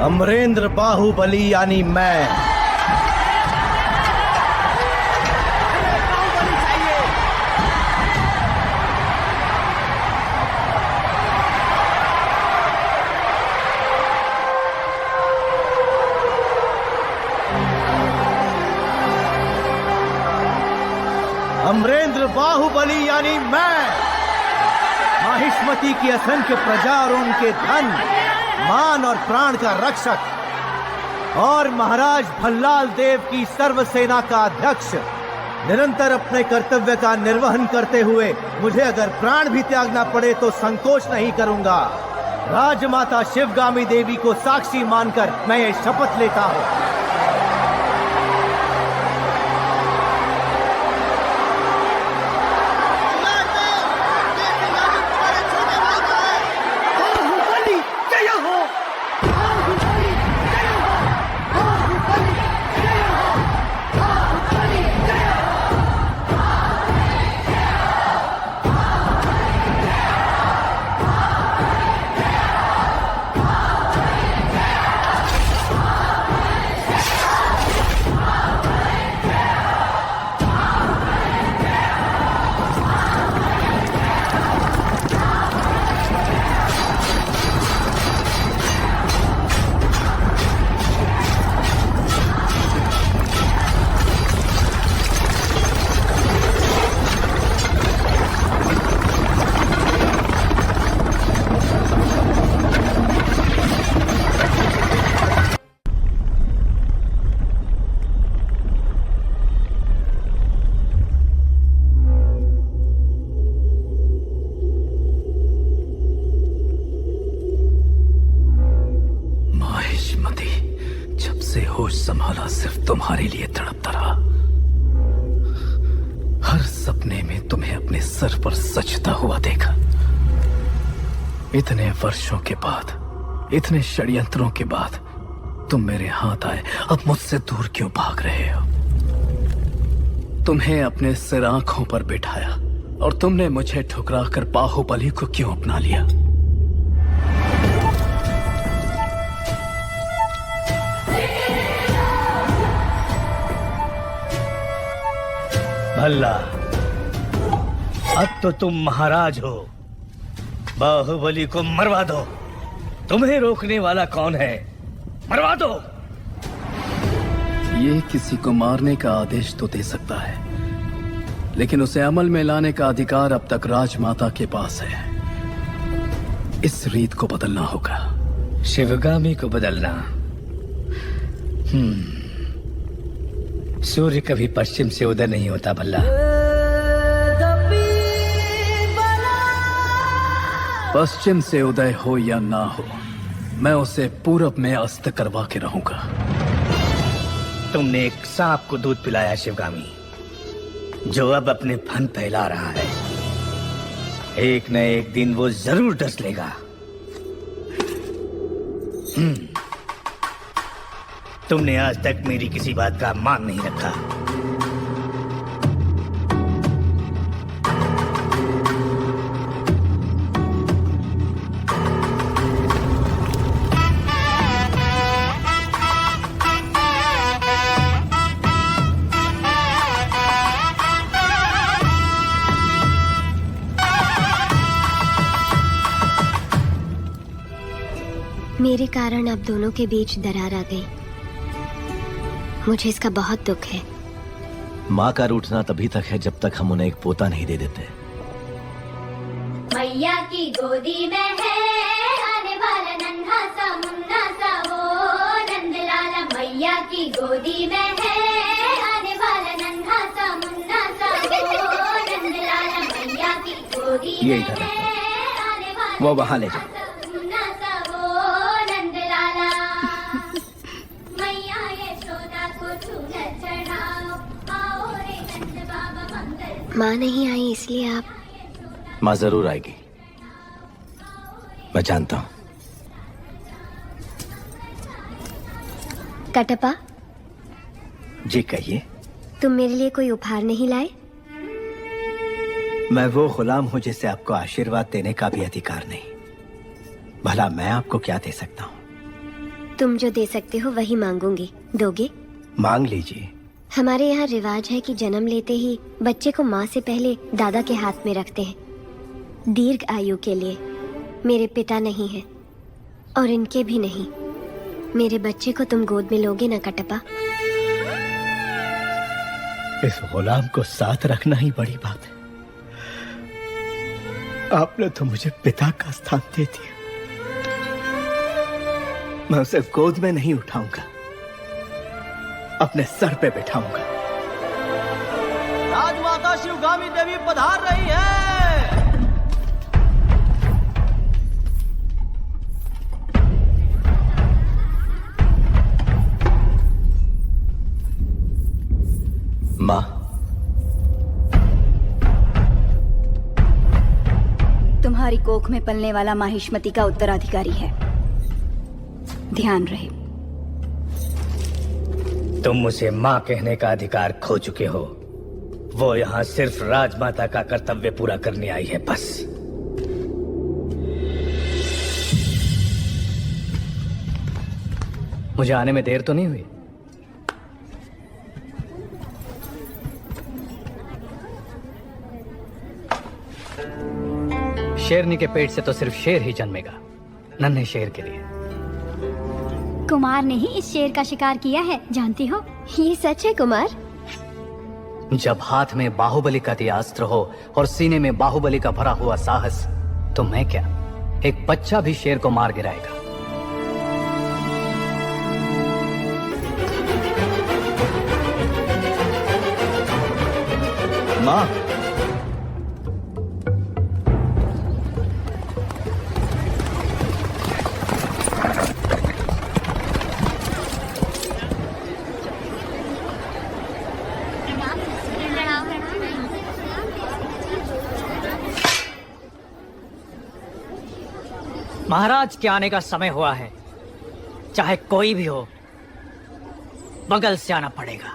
[SPEAKER 6] अमरेंद्र बाहुबली यानी मैं
[SPEAKER 10] अमरेंद्र बाहुबली यानी मैं, माहिष्मति की असंख्य प्रजा और उनके धन, मान और प्राण का रक्षक, और महाराज भल्लाल देव की सर्व सेना का अध्यक्ष, निरंतर अपने कर्तव्य का निर्वहन करते हुए मुझे अगर प्राण भी त्यागना पड़े तो संकोच नहीं करूंगा। राजमाता शिवगामी देवी को साक्षी मानकर मैं ये शपथ लेता हूँ।
[SPEAKER 9] संभाला सिर्फ तुम्हारे लिए तड़पता रहा। हर सपने में तुम्हें अपने सर पर सजता हुआ देखा। इतने वर्षों के बाद, इतने षड्यंत्रों के बाद तुम मेरे हाथ आए, अब मुझसे दूर क्यों भाग रहे हो? तुम्हें अपने सिर आंखों पर बिठाया और तुमने मुझे ठुकराकर बाहुबली को क्यों अपना लिया?
[SPEAKER 1] भल्ला, अब तो तुम महाराज हो, बाहुबली को मरवा दो। तुम्हें रोकने वाला कौन है? मरवा दो।
[SPEAKER 9] ये किसी को मारने का आदेश तो दे सकता है, लेकिन उसे अमल में लाने का अधिकार अब तक राजमाता के पास है। इस रीत को बदलना होगा।
[SPEAKER 1] शिवगामी को बदलना? सूर्य कभी पश्चिम से उदय नहीं होता भल्ला।
[SPEAKER 9] पश्चिम से उदय हो या ना हो, मैं उसे पूरब में अस्त करवा के रहूंगा।
[SPEAKER 1] तुमने एक सांप को दूध पिलाया शिवगामी, जो अब अपने फन फैला रहा है। एक न एक दिन वो जरूर डस लेगा। तुमने आज तक मेरी किसी बात का मान नहीं रखा।
[SPEAKER 8] मेरे कारण अब दोनों के बीच दरार आ गई। मुझे इसका बहुत दुख है।
[SPEAKER 6] माँ का रूठना तभी तक है जब तक हम उन्हें एक पोता नहीं दे देते।
[SPEAKER 12] मैया की गोदी में है आने वाला नन्हा सा मुन्ना सा वो नंदलाला। मैया की गोदी में है आने वाला नन्हा सा मुन्ना सा वो नंदलाला। मैया की गोदी में है आने वाला
[SPEAKER 2] वो वहाँ ले जाओ।
[SPEAKER 12] मुन्ना सा वो नंदलाला। मैया यशोदा को चूल्हा चढ़ाओ, आओ रे नंद बाबा मंगल।
[SPEAKER 8] माँ नहीं आई इसलिए आप?
[SPEAKER 6] माँ जरूर आएगी, मैं जानता हूँ।
[SPEAKER 8] कटप्पा,
[SPEAKER 2] जी कहिए।
[SPEAKER 8] तुम मेरे लिए कोई उपहार नहीं लाए?
[SPEAKER 2] मैं वो गुलाम हूँ जिसे आपको आशीर्वाद देने का भी अधिकार नहीं। भला मैं आपको क्या दे सकता हूँ?
[SPEAKER 8] तुम जो दे सकते हो वही मांगूंगी। दोगे?
[SPEAKER 2] मांग लीजिए।
[SPEAKER 8] हमारे यहाँ रिवाज है कि जन्म लेते ही बच्चे को माँ से पहले दादा के हाथ में रखते हैं, दीर्घ आयु के लिए। मेरे पिता नहीं है और इनके भी नहीं। मेरे बच्चे को तुम गोद में लोगे ना कटप्पा?
[SPEAKER 2] इस गुलाम को साथ रखना ही बड़ी बात है। आपने तो मुझे पिता का स्थान दे दिया। मैं उसे गोद में नहीं उठाऊंगा, अपने सर पे बैठाऊंगा।
[SPEAKER 10] राजमाता शिवगामी देवी पधार रही है।
[SPEAKER 6] माँ,
[SPEAKER 4] तुम्हारी कोख में पलने वाला माहिष्मति का उत्तराधिकारी है, ध्यान रहे।
[SPEAKER 1] तुम उसे माँ कहने का अधिकार खो चुके हो। वो यहाँ सिर्फ राजमाता का कर्तव्य पूरा करने आई है, बस।
[SPEAKER 5] मुझे आने में देर तो नहीं हुई? शेरनी के पेट से तो सिर्फ शेर ही जन्मेगा, नन्हे शेर के लिए।
[SPEAKER 12] कुमार ने ही इस शेर का शिकार किया है, जानती हो?
[SPEAKER 8] ये सच है कुमार?
[SPEAKER 5] जब हाथ में बाहुबली का दियास्त्र हो और सीने में बाहुबली का भरा हुआ साहस, तो मैं क्या, एक बच्चा भी शेर को मार गिराएगा।
[SPEAKER 2] माँ,
[SPEAKER 3] महाराज के आने का समय हुआ है। चाहे कोई भी हो, बगल से आना पड़ेगा।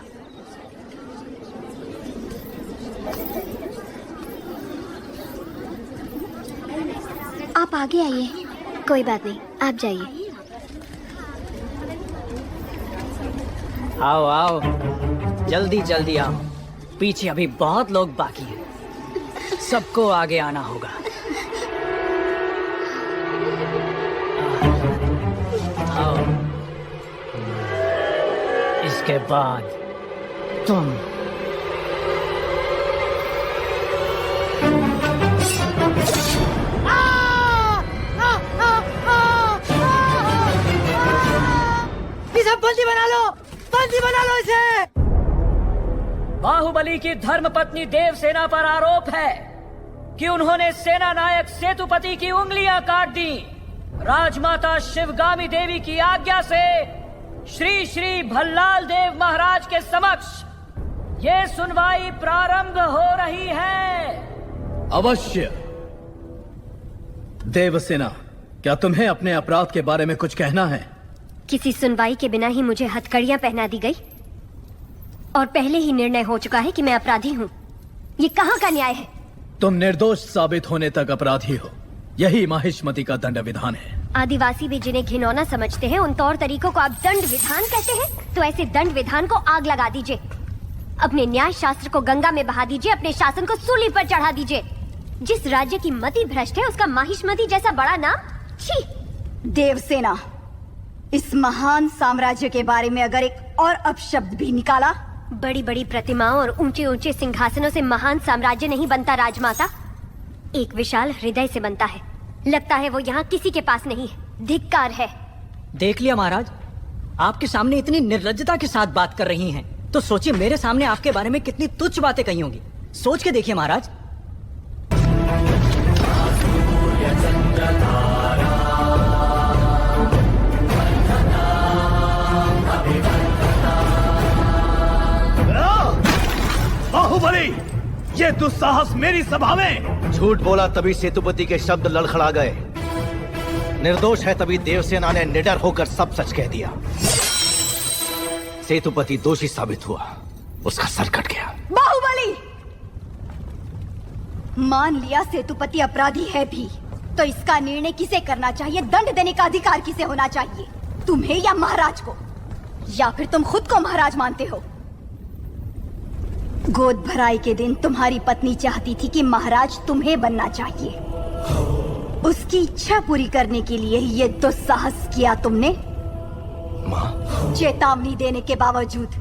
[SPEAKER 8] आप आगे आइए। कोई बात नहीं, आप जाइए।
[SPEAKER 3] आओ आओ, जल्दी जल्दी आओ। पीछे अभी बहुत लोग बाकी हैं। सबको आगे आना होगा। आओ। इसके बाद तुम। इसे बंदी बना लो, बंदी बना लो इसे। बाहुबली की धर्मपत्नी देवसेना पर आरोप है कि उन्होंने सेना नायक सेतुपति की उंगलियां काट दी। राजमाता शिवगामी देवी की आज्ञा से श्री श्री भल्लाल देव महाराज के समक्ष ये सुनवाई प्रारंभ हो रही है।
[SPEAKER 9] अवश्य। देवसेना, क्या तुम्हें अपने अपराध के बारे में कुछ कहना है?
[SPEAKER 8] किसी सुनवाई के बिना ही मुझे हथकड़ियां पहना दी गई और पहले ही निर्णय हो चुका है कि मैं अपराधी हूँ। ये कहाँ का न्याय है?
[SPEAKER 9] तुम निर्दोष साबित होने तक अपराधी हो, यही माहिष्मति का दंड विधान है।
[SPEAKER 8] आदिवासी भी जिन्हें घिनौना समझते हैं, उन तौर तरीकों को आप दंड विधान कहते हैं? तो ऐसे दंड विधान को आग लगा दीजिए। अपने न्याय शास्त्र को गंगा में बहा दीजिए, अपने शासन को सूली पर चढ़ा दीजिए। जिस राज्य की मति भ्रष्ट है, उसका माहिष्मति जैसा बड़ा नाम? छी!
[SPEAKER 4] देवसेना, इस महान साम्राज्य के बारे में अगर एक और अपशब्द भी निकाला।
[SPEAKER 8] बड़ी बड़ी प्रतिमाओं और ऊंचे ऊंचे सिंहासनों से महान साम्राज्य नहीं बनता राजमाता, एक विशाल हृदय से बनता है। लगता है वो यहाँ किसी के पास नहीं है। धिक्कार है।
[SPEAKER 3] देख लिया महाराज, आपके सामने इतनी निर्लज्जता के साथ बात कर रही हैं, तो सोचिए मेरे सामने आपके बारे में कितनी तुच्छ बातें कही होंगी। सोच के देखिए महाराज।
[SPEAKER 10] बाहुबली, ये दुस्साहस मेरी सभा में!
[SPEAKER 6] झूठ बोला तभी सेतुपति के शब्द लड़खड़ा गए। निर्दोष है तभी देवसेना ने निडर होकर सब सच कह दिया। सेतुपति दोषी साबित हुआ, उसका सर कट गया।
[SPEAKER 4] बाहुबली, मान लिया सेतुपति अपराधी है भी, तो इसका निर्णय किसे करना चाहिए? दंड देने का अधिकार किसे होना चाहिए? तुम्हें या महाराज को? या फिर तुम खुद को महाराज मानते हो? गोद भराई के दिन तुम्हारी पत्नी चाहती थी कि महाराज तुम्हें बनना चाहिए। उसकी इच्छा पूरी करने के लिए ये दुस्साहस किया तुमने।
[SPEAKER 6] माँ,
[SPEAKER 4] चेतावनी देने के बावजूद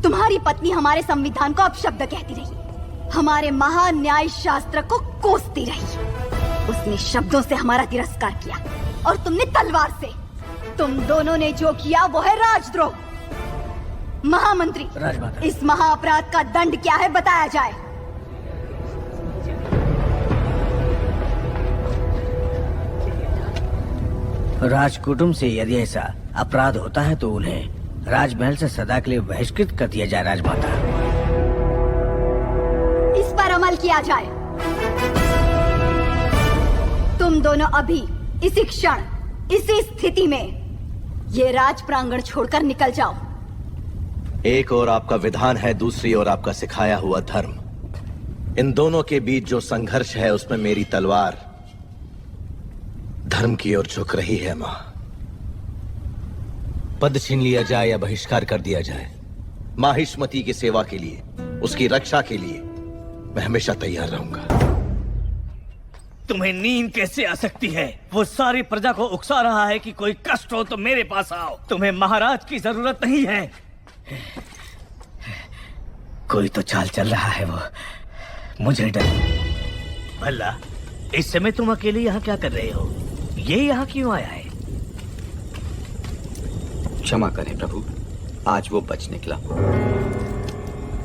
[SPEAKER 4] तुम्हारी पत्नी हमारे संविधान को अपशब्द कहती रही, हमारे महान न्याय शास्त्र को कोसती रही। उसने शब्दों से हमारा तिरस्कार किया और तुमने तलवार से। तुम दोनों ने जो किया वो है राजद्रोह। महामंत्री,
[SPEAKER 3] राजमाता।
[SPEAKER 4] इस महाअपराध का दंड क्या है बताया जाए।
[SPEAKER 3] राजकुटुंब से यदि ऐसा अपराध होता है तो उन्हें राजमहल से सदा के लिए बहिष्कृत कर दिया जाए। राजमाता,
[SPEAKER 4] इस पर अमल किया जाए। तुम दोनों अभी इसी क्षण इसी स्थिति में ये राज प्रांगण छोड़कर निकल जाओ।
[SPEAKER 6] एक और आपका विधान है, दूसरी ओर आपका सिखाया हुआ धर्म। इन दोनों के बीच जो संघर्ष है उसमें मेरी तलवार धर्म की ओर झुक रही है। मां, पद छीन लिया जाए या बहिष्कार कर दिया जाए, माहिष्मती की सेवा के लिए, उसकी रक्षा के लिए मैं हमेशा तैयार रहूंगा।
[SPEAKER 1] तुम्हें नींद कैसे आ सकती है? वो सारी प्रजा को उकसा रहा है कि कोई कष्ट हो तो मेरे पास आओ। तुम्हें महाराज की जरूरत नहीं है। कोई तो चाल चल रहा है, वो मुझे डर। भला इस समय तुम अकेले यहाँ क्या कर रहे हो? ये यहाँ क्यों आया है?
[SPEAKER 2] क्षमा करें प्रभु, आज वो बच निकला।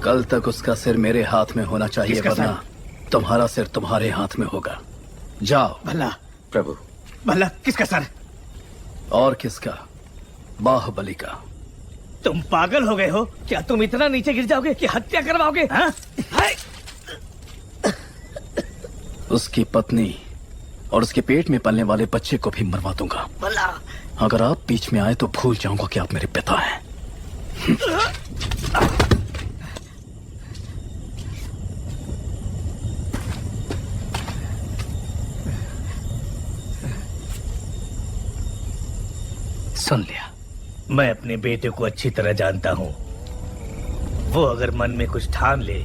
[SPEAKER 9] कल तक उसका सिर मेरे हाथ में होना चाहिए,
[SPEAKER 1] किसका
[SPEAKER 9] वरना तुम्हारा सिर तुम्हारे हाथ में होगा। जाओ।
[SPEAKER 1] भला
[SPEAKER 2] प्रभु,
[SPEAKER 1] भला किसका सर?
[SPEAKER 9] और किसका? बाहुबली का।
[SPEAKER 1] तुम पागल हो गए हो क्या? तुम इतना नीचे गिर जाओगे कि हत्या करवाओगे? हाँ?
[SPEAKER 9] उसकी पत्नी और उसके पेट में पलने वाले बच्चे को भी मरवा दूंगा।
[SPEAKER 1] भला
[SPEAKER 9] अगर आप बीच में आए तो भूल जाऊंगा कि आप मेरे पिता हैं।
[SPEAKER 1] सुन लिया। मैं अपने बेटे को अच्छी तरह जानता हूं। वो अगर मन में कुछ ठान ले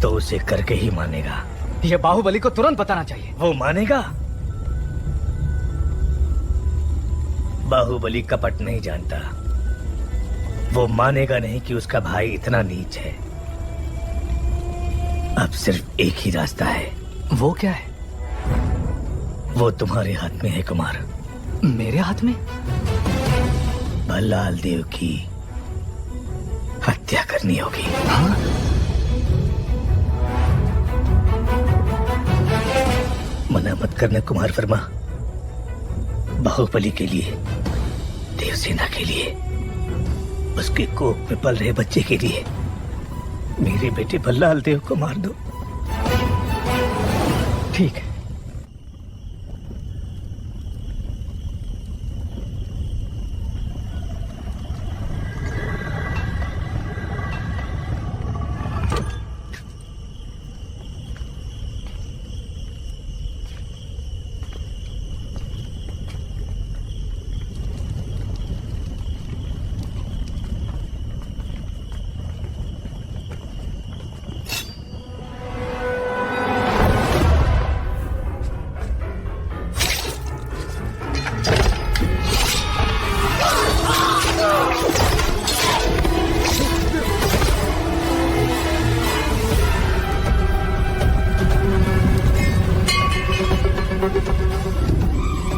[SPEAKER 1] तो उसे करके ही मानेगा।
[SPEAKER 2] यह बाहुबली को तुरंत बताना चाहिए।
[SPEAKER 1] वो मानेगा? बाहुबली कपट नहीं जानता। वो मानेगा नहीं कि उसका भाई इतना नीच है। अब सिर्फ एक ही रास्ता है।
[SPEAKER 2] वो क्या है?
[SPEAKER 1] वो तुम्हारे हाथ में है कुमार।
[SPEAKER 2] मेरे हाथ में?
[SPEAKER 1] भल्लाल देव की हत्या करनी होगी।
[SPEAKER 2] हाँ?
[SPEAKER 1] मना मत करना कुमार वर्मा। बाहुबली के लिए, देवसेना के लिए, उसके कोख में पल रहे बच्चे के लिए मेरे बेटे भल्लाल देव को मार दो।
[SPEAKER 2] ठीक है।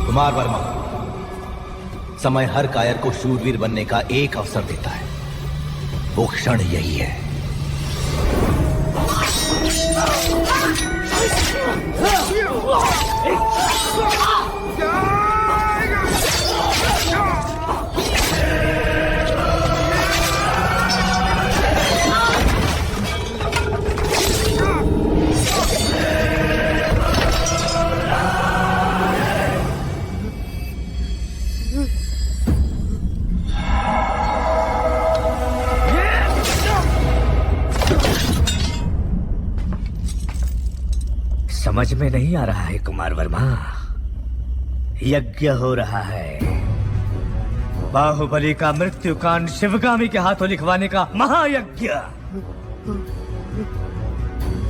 [SPEAKER 6] कुमार वर्मा, समय हर कायर को शूरवीर बनने का एक अवसर देता है। वो क्षण यही है।
[SPEAKER 1] समझ में नहीं आ रहा है कुमार वर्मा। यज्ञ हो रहा है। बाहुबली का मृत्युकांड शिवगामी के हाथों लिखवाने का महायज्ञ।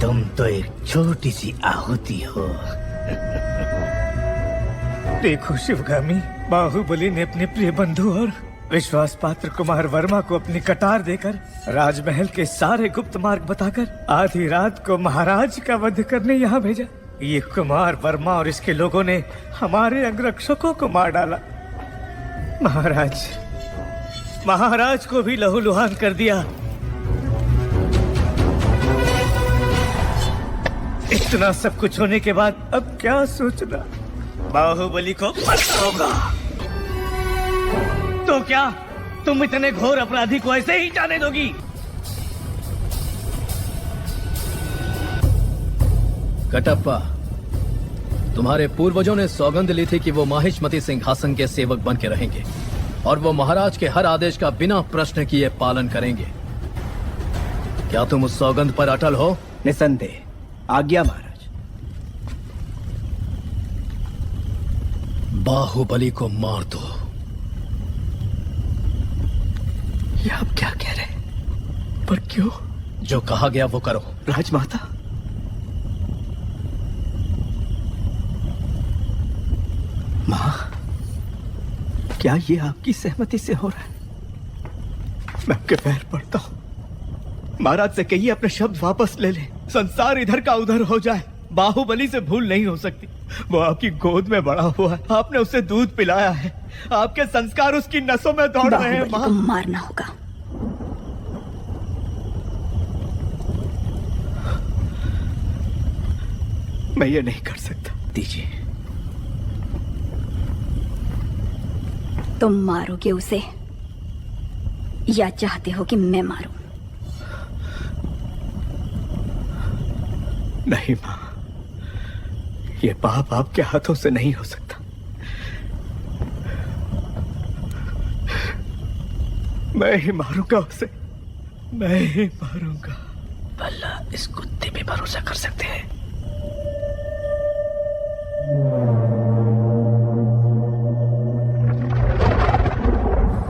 [SPEAKER 1] तुम तो एक छोटी सी आहुति हो। देखो शिवगामी, बाहुबली ने अपने प्रिय बंधु और विश्वास पात्र कुमार वर्मा को अपनी कटार देकर राजमहल के सारे गुप्त मार्ग बताकर आधी रात को महाराज का वध करने यहाँ भेजा। ये कुमार वर्मा और इसके लोगों ने हमारे अंगरक्षकों को मार डाला। महाराज को भी लहूलुहान कर दिया। इतना सब कुछ होने के बाद अब क्या सोचना? बाहुबली को मरना होगा। तो क्या तुम इतने घोर अपराधी को ऐसे ही जाने दोगी?
[SPEAKER 9] कटप्पा, तुम्हारे पूर्वजों ने सौगंध ली थी कि वो माहिष्मती सिंहासन के सेवक बन के रहेंगे और वो महाराज के हर आदेश का बिना प्रश्न किए पालन करेंगे। क्या तुम उस सौगंध पर अटल हो?
[SPEAKER 2] निसंदेह। आज्ञा महाराज।
[SPEAKER 9] बाहुबली को मार दो।
[SPEAKER 2] ये आप क्या कह रहे हैं? पर क्यों?
[SPEAKER 9] जो कहा गया वो करो।
[SPEAKER 2] राजमाता, मां, क्या ये आपकी सहमति से हो रहा है? मैं आपके पैर पड़ता हूं। महाराज से कहिए अपने शब्द वापस ले ले। संसार इधर का उधर हो जाए, बाहुबली से भूल नहीं हो सकती। वो आपकी गोद में बड़ा हुआ है, आपने उसे दूध पिलाया है, आपके संस्कार उसकी नसों में दौड़ रहे हैं।
[SPEAKER 4] बाहुबली को मारना होगा।
[SPEAKER 2] मैं ये नहीं कर सकता। दीजिए।
[SPEAKER 4] तुम मारोगे उसे या चाहते हो कि मैं मारूं?
[SPEAKER 2] नहीं मां, ये पाप आपके हाथों से नहीं हो सकता। मैं ही मारूंगा उसे, मैं ही मारूंगा।
[SPEAKER 1] भला इस कुत्ते पे भरोसा कर सकते हैं?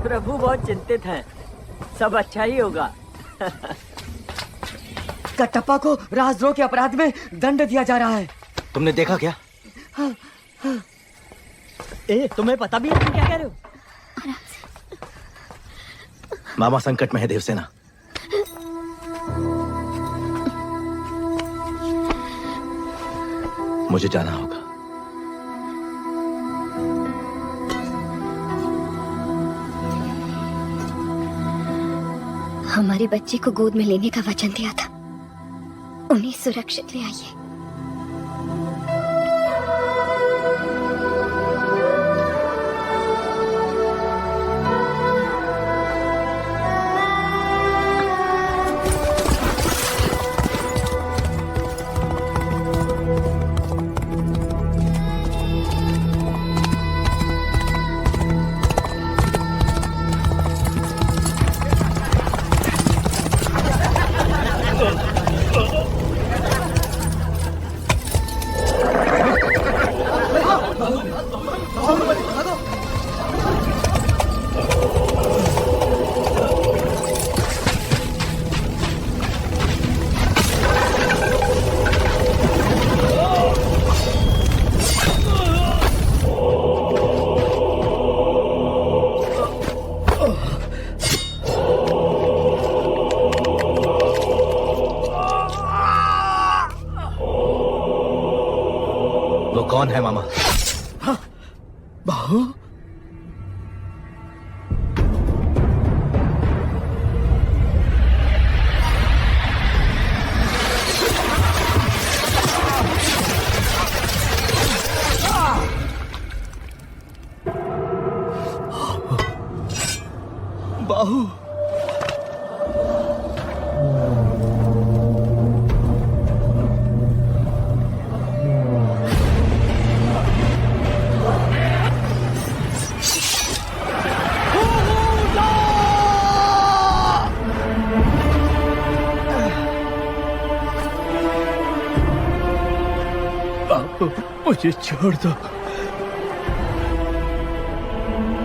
[SPEAKER 3] प्रभु बहुत चिंतित हैं। सब अच्छा ही होगा। कटप्पा को राजद्रोह के अपराध में दंड दिया जा रहा है।
[SPEAKER 6] तुमने देखा क्या?
[SPEAKER 3] तुम्हें पता भी है तुम क्या कह रहे हो?
[SPEAKER 6] मामा संकट में है देवसेना। मुझे जाना होगा।
[SPEAKER 8] हमारे बच्चे को गोद में लेने का वचन दिया था, उन्हें सुरक्षित ले आइए।
[SPEAKER 6] कौन है मामा?
[SPEAKER 2] बाहु? बाहु? मुझे छोड़ दो।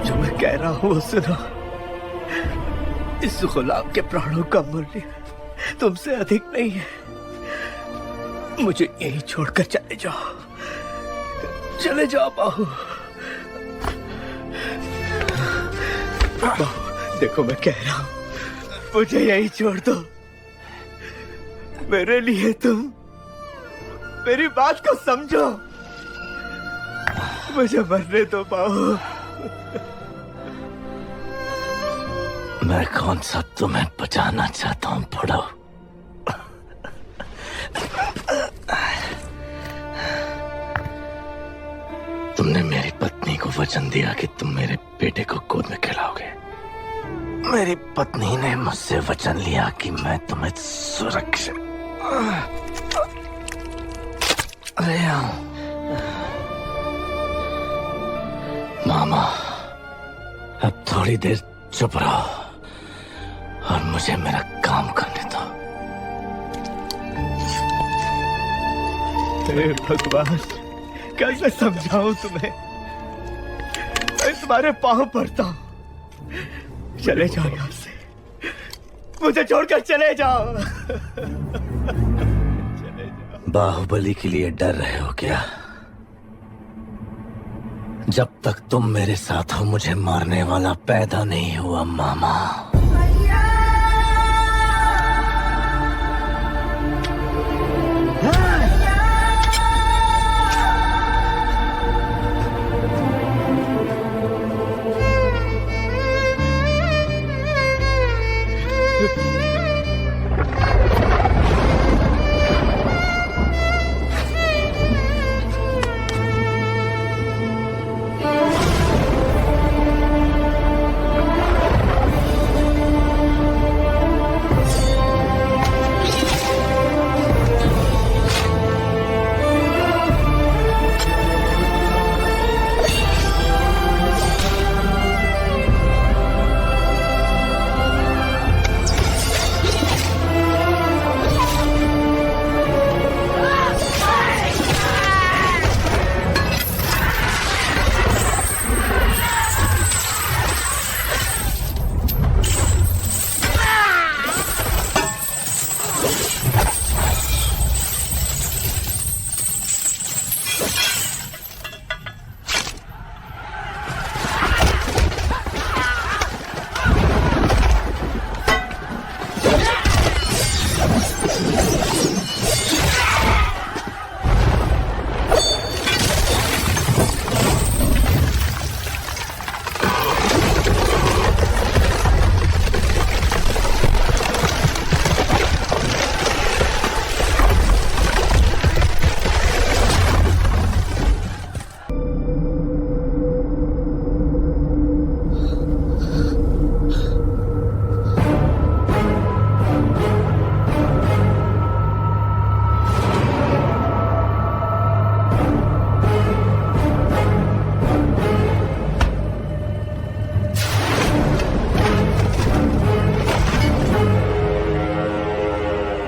[SPEAKER 2] जो मैं कह रहा हूं वो सुनो। इस गुलाम के प्राणों का मूल्य तुमसे अधिक नहीं है। मुझे यही छोड़कर चले जाओ, चले जाओ बाहु। देखो मैं कह रहा हूँ, मुझे यही छोड़ दो। मेरे लिए तुम मेरी बात को समझो। मुझे मरने दो बाबू।
[SPEAKER 6] मैं कौन सा तुम्हें बचाना चाहता हूँ बुढ़ो? तुमने मेरी पत्नी को वचन दिया कि तुम मेरे बेटे को गोद में खिलाओगे। मेरी पत्नी ने मुझसे वचन लिया कि मैं तुम्हें सुरक्षित ले आऊं। मामा, अब थोड़ी देर चुप रहो और मुझे मेरा काम करने दो।
[SPEAKER 2] हे भगवान, कैसे समझाऊं तुम्हें? मैं तुम्हारे पांव पड़ता हूं। चले जाओ यहाँ से, मुझे छोड़कर चले जाओ।
[SPEAKER 6] बाहुबली के लिए डर रहे हो क्या? जब तक तुम मेरे साथ हो मुझे मारने वाला पैदा नहीं हुआ मामा।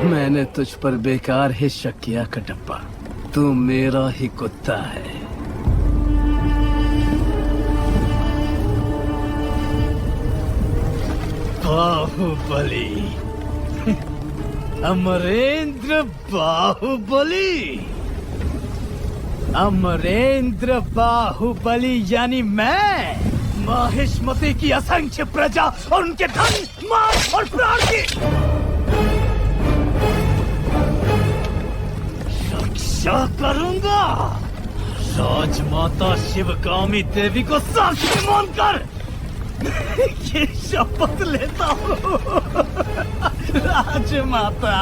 [SPEAKER 9] मैंने तुझ पर बेकार ही शक किया कटप्पा। तू मेरा ही कुत्ता है। बाहुबली, अमरेंद्र बाहुबली। अमरेंद्र बाहुबली यानी मैं, माहिष्मति की असंख्य प्रजा और उनके धन, मान और प्राण की रक्षा करूंगा। राजमाता शिवगामी देवी को साक्षी मानकर ये शपथ लेता हूँ। राजमाता,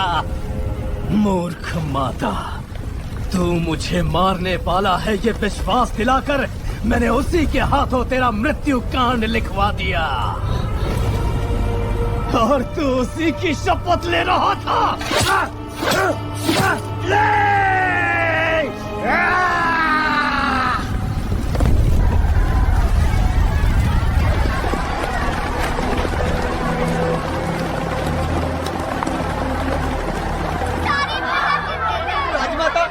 [SPEAKER 9] मूर्ख माता, तू मुझे मारने वाला है ये विश्वास दिलाकर मैंने उसी के हाथों तेरा मृत्यु कांड लिखवा दिया और तू उसी की शपथ ले रहा था।
[SPEAKER 10] राजमाता,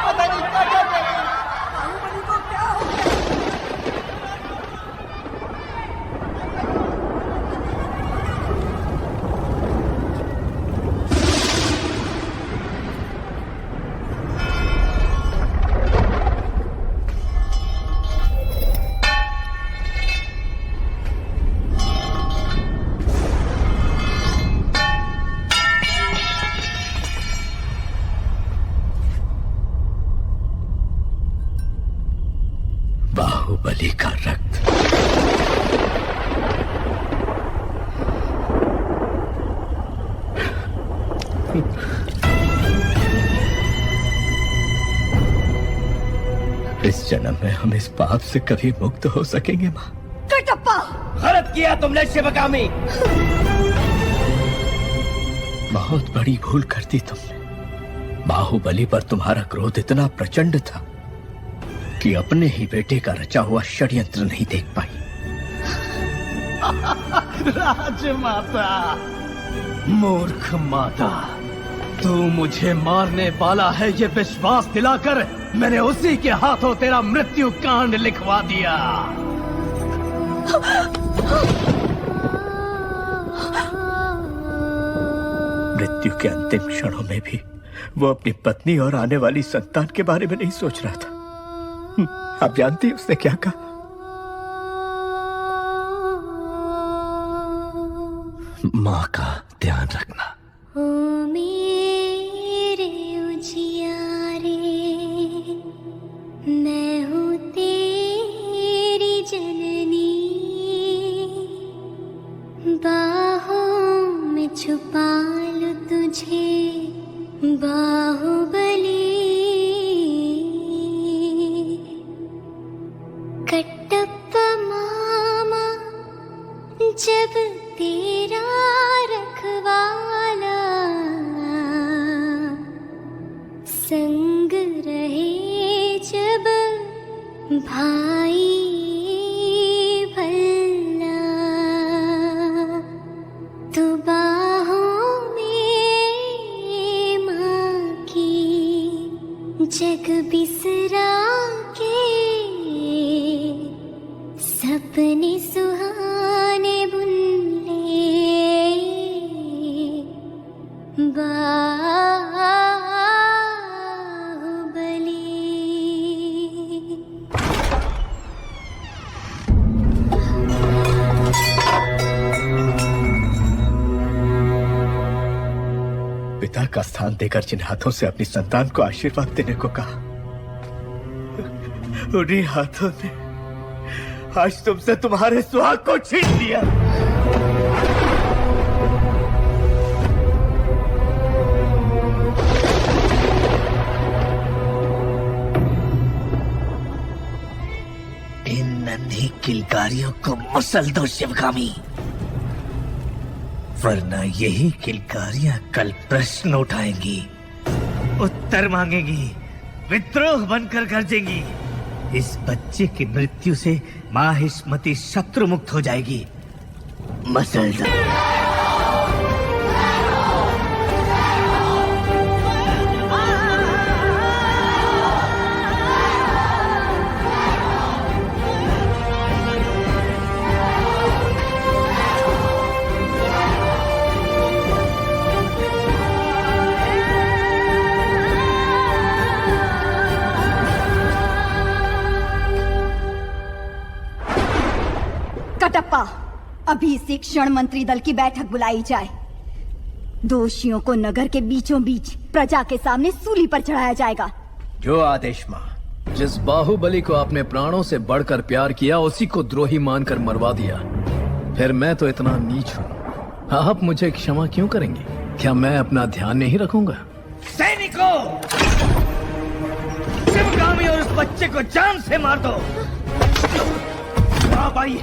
[SPEAKER 10] पता नहीं क्या कर रहे हैं। बाहुबली को क्या हो गया?
[SPEAKER 2] बाहुबली का रक्त। इस जन्म में हम इस पाप से कभी मुक्त हो सकेंगे माँ?
[SPEAKER 4] कटप्पा!
[SPEAKER 10] गलत किया तुमने शिवगामी।
[SPEAKER 2] बहुत बड़ी भूल कर दी तुमने। बाहुबली पर तुम्हारा क्रोध इतना प्रचंड था कि अपने ही बेटे का रचा हुआ षड्यंत्र नहीं देख पाई।
[SPEAKER 9] राजमाता, मूर्ख माता, तू मुझे मारने वाला है ये विश्वास दिलाकर मैंने उसी के हाथों तेरा मृत्यु कांड लिखवा दिया।
[SPEAKER 2] मृत्यु के अंतिम क्षणों में भी वो अपनी पत्नी और आने वाली संतान के बारे में नहीं सोच रहा था। आप जानती हैं उसने क्या कहा?
[SPEAKER 6] माँ का ध्यान रखना।
[SPEAKER 12] ओ मेरे उजियारे, मैं हूँ तेरी जननी, बाहों में छुपा लूं तुझे बाहुबली। कटप्पा मामा जब तेरा रखवाला, संग रहे जब भाई भल्ला, तू बाहों में माँ की जग बिसरा के सपने सुहाने बुन ले
[SPEAKER 2] पिता का स्थान देकर जिन हाथों से अपनी संतान को आशीर्वाद देने को कहा, उन्हीं हाथों ने आज तुमसे तुम्हारे सुहाग को छीन लिया।
[SPEAKER 1] इन नन्ही किलकारियों को मसल दो शिवगामी, वरना यही किलकारियां कल प्रश्न उठाएंगी, उत्तर मांगेंगी, विद्रोह बनकर गरजेंगी। इस बच्चे की मृत्यु से माहिष्मति शत्रु मुक्त हो जाएगी। मसल दो।
[SPEAKER 4] कटप्पा, अभी इसी क्षण मंत्री दल की बैठक बुलाई जाए। दोषियों को नगर के बीचों बीच प्रजा के सामने सूली पर चढ़ाया जाएगा।
[SPEAKER 2] जो आदेश मां।
[SPEAKER 9] जिस बाहुबली को आपने प्राणों से बढ़कर प्यार किया उसी को द्रोही मानकर मरवा दिया, फिर मैं तो इतना नीच हूँ। आप मुझे क्षमा क्यों करेंगे? क्या मैं अपना ध्यान नहीं रखूंगा?
[SPEAKER 1] सैनिकों, शिवगामी और उस बच्चे को जान से मार दो। आप आइए।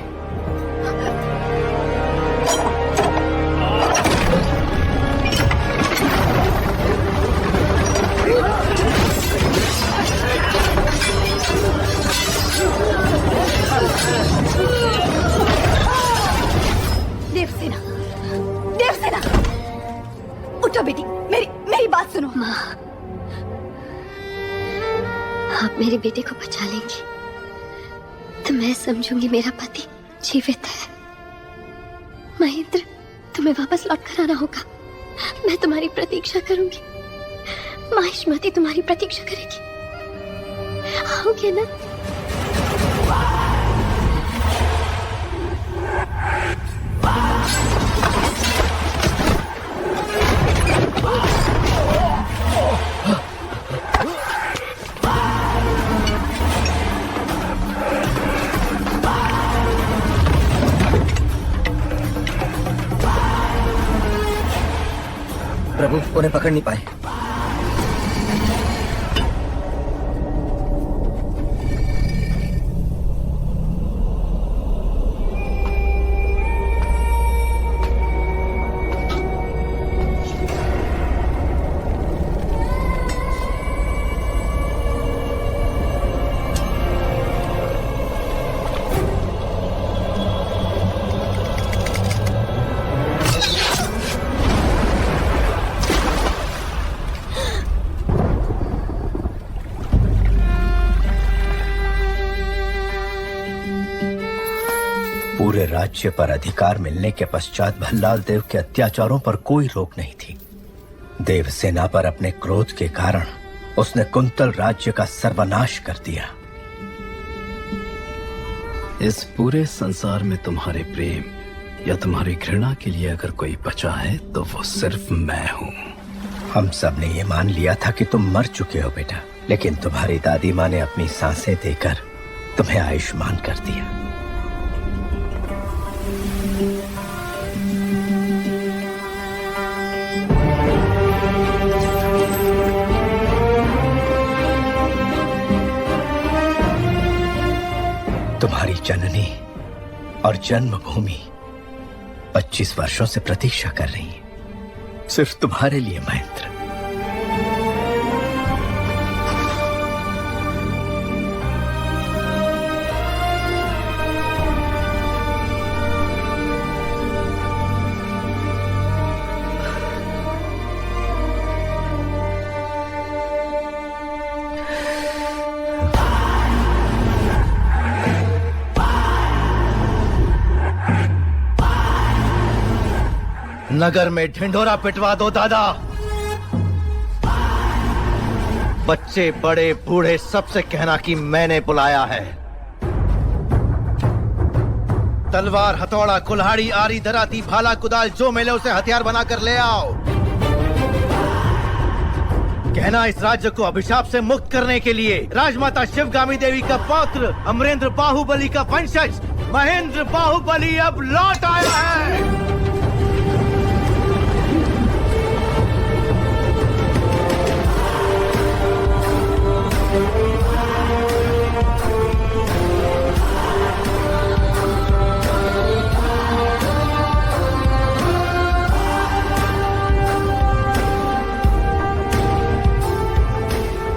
[SPEAKER 4] देवसेना, देवसेना, उठो बेटी, मेरी बात सुनो।
[SPEAKER 8] माँ, आप मेरे बेटे को बचा लेंगी तो मैं समझूंगी मेरा पति जीवित है। महेंद्र, तुम्हें वापस लौट कर आना होगा। मैं तुम्हारी प्रतीक्षा करूंगी। माहिष्मति तुम्हारी प्रतीक्षा करेगी। आओगे ना?
[SPEAKER 2] उन्हें पकड़ नहीं पाए। पूरे राज्य पर अधिकार मिलने के पश्चात भल्लाल देव के अत्याचारों पर कोई रोक नहीं थी। देवसेना पर अपने क्रोध के कारण उसने कुंतल राज्य का सर्वनाश कर दिया।
[SPEAKER 9] इस पूरे संसार में तुम्हारे प्रेम या तुम्हारी घृणा के लिए अगर कोई बचा है तो वो सिर्फ मैं हूँ।
[SPEAKER 2] हम सब ने ये मान लिया था कि तुम मर चुके हो बेटा, लेकिन तुम्हारी दादी माँ ने अपनी सांसें देकर तुम्हें आयुष्मान कर दिया। तुम्हारी जननी और जन्मभूमि 25 वर्षों से प्रतीक्षा कर रही है, सिर्फ तुम्हारे लिए महेंद्र।
[SPEAKER 6] नगर में ढिंढोरा पिटवा दो दादा। बच्चे बड़े बूढ़े सबसे कहना कि मैंने बुलाया है। तलवार, हथौड़ा, कुल्हाड़ी, आरी, दराती, भाला, कुदाल जो मिले उसे हथियार बनाकर ले आओ। कहना इस राज्य को अभिशाप से मुक्त करने के लिए राजमाता शिवगामी देवी का पौत्र अमरेंद्र बाहुबली का वंशज महेंद्र बाहुबली अब लौट आया है।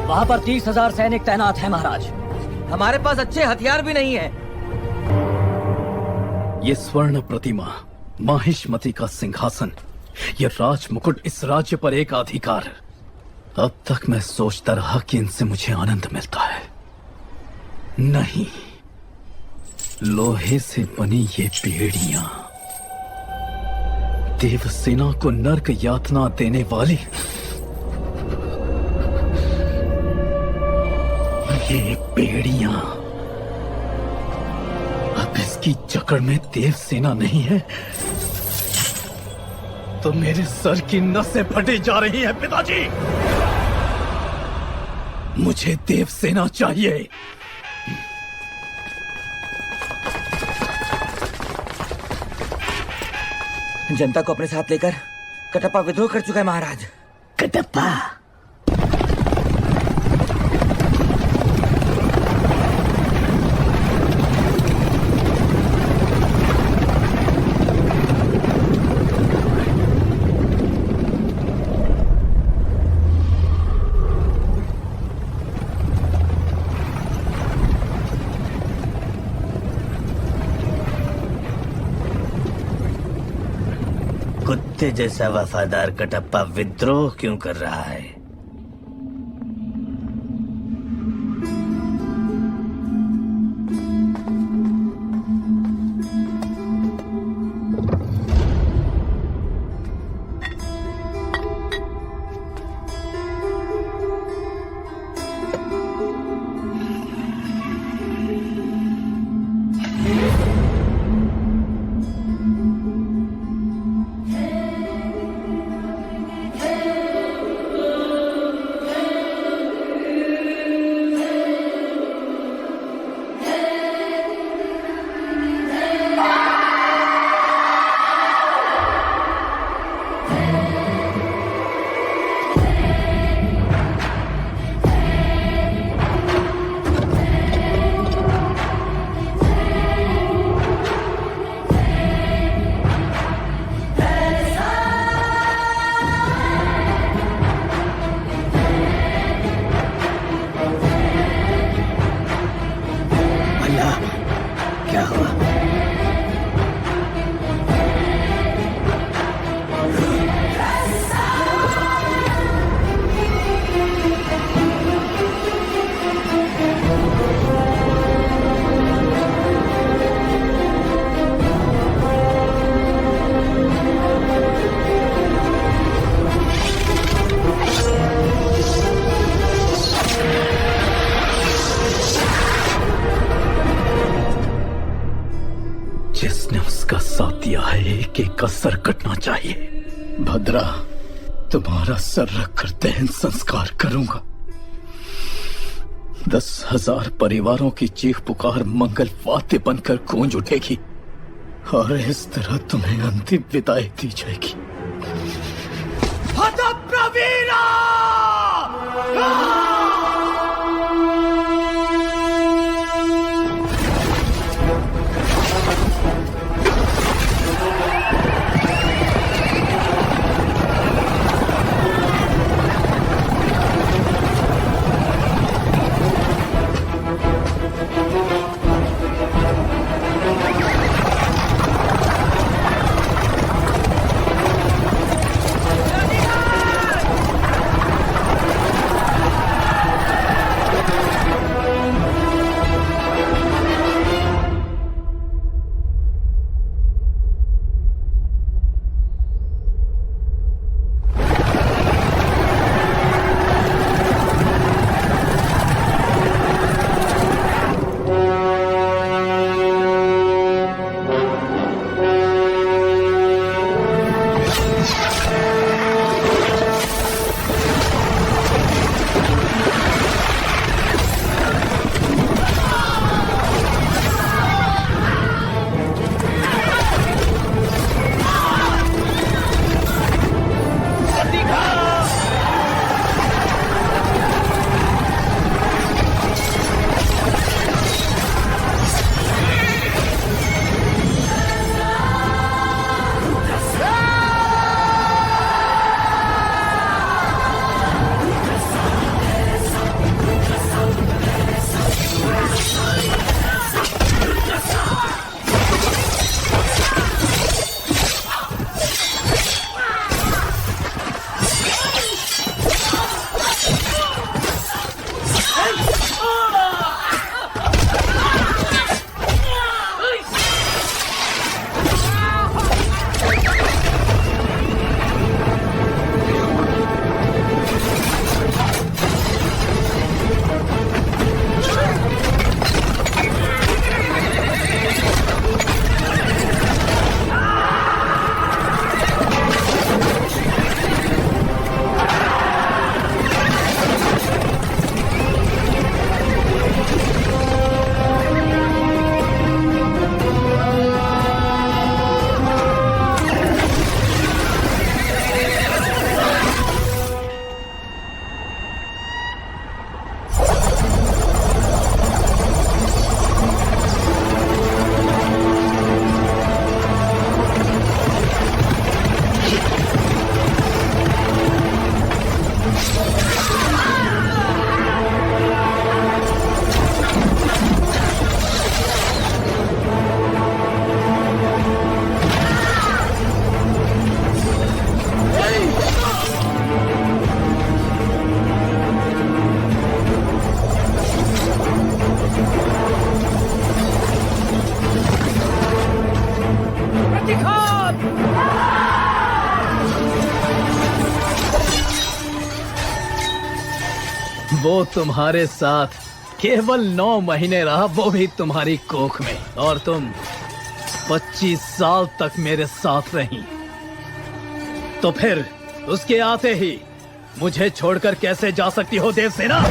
[SPEAKER 5] वहां पर 30,000 सैनिक तैनात हैं महाराज।
[SPEAKER 10] हमारे पास अच्छे हथियार भी नहीं है।
[SPEAKER 9] ये स्वर्ण प्रतिमा, माहिष्मति का सिंहासन, ये राज मुकुट, इस राज्य पर एक अधिकार। अब तक मैं सोचता रहा कि इनसे मुझे आनंद मिलता है, नहीं, लोहे से बनी ये बेड़ियां देवसेना को नर्क यातना देने वाली, ये बेड़ियां अब इसकी जकड़ में देवसेना नहीं है तो मेरे सर की नसें फटी जा रही हैं पिताजी। मुझे देवसेना चाहिए।
[SPEAKER 10] जनता को अपने साथ लेकर कटप्पा विद्रोह कर चुका है महाराज।
[SPEAKER 1] कटप्पा, कुत्ते जैसा वफादार कटप्पा विद्रोह क्यों कर रहा है?
[SPEAKER 9] एक एक का सर कटना चाहिए। भद्रा, तुम्हारा सर रखकर दहन संस्कार करूंगा। 10,000 परिवारों की चीख पुकार मंगल वाद्य बनकर गूंज उठेगी और इस तरह तुम्हें अंतिम विदाई दी जाएगी। वो तुम्हारे साथ केवल 9 महीने रहा, वो भी तुम्हारी कोख में, और तुम 25 साल तक मेरे साथ रही। तो फिर उसके आते ही मुझे छोड़कर कैसे जा सकती हो देवसेना?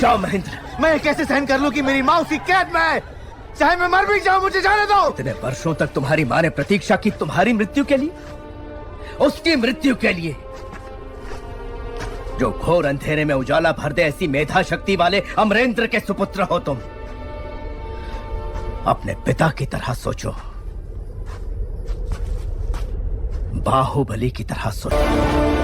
[SPEAKER 2] जाओ महेंद्र।
[SPEAKER 10] मैं कैसे सहन कर लूं कि मेरी माँ उसी कैद में है? चाहे मैं मर भी जाऊं, मुझे जाने दो।
[SPEAKER 2] इतने वर्षों तक तुम्हारी माँ ने प्रतीक्षा की तुम्हारी मृत्यु के लिए, उसकी मृत्यु के लिए जो घोर अंधेरे में उजाला भर दे, ऐसी मेधा शक्ति वाले अमरेंद्र के सुपुत्र हो तुम। अपने पिता की तरह सोचो, बाहुबली की तरह सोचो।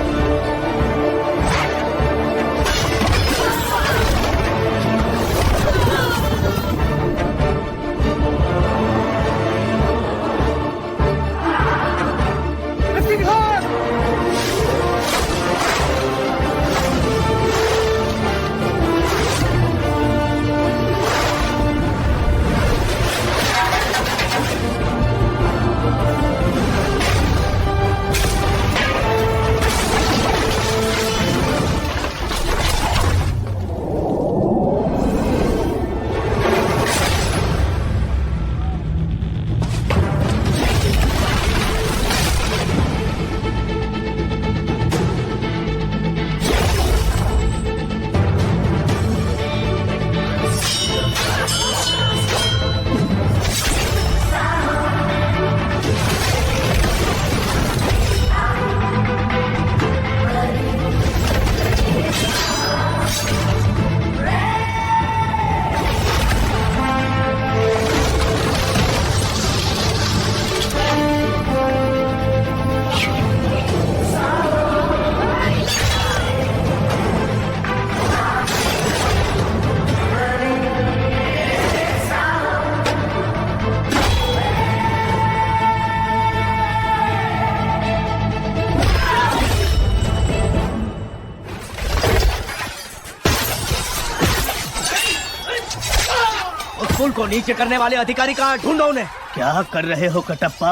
[SPEAKER 1] पुल को नीचे करने वाले अधिकारी कहाँ? ढूंढो उन्हें। क्या कर रहे हो कटप्पा?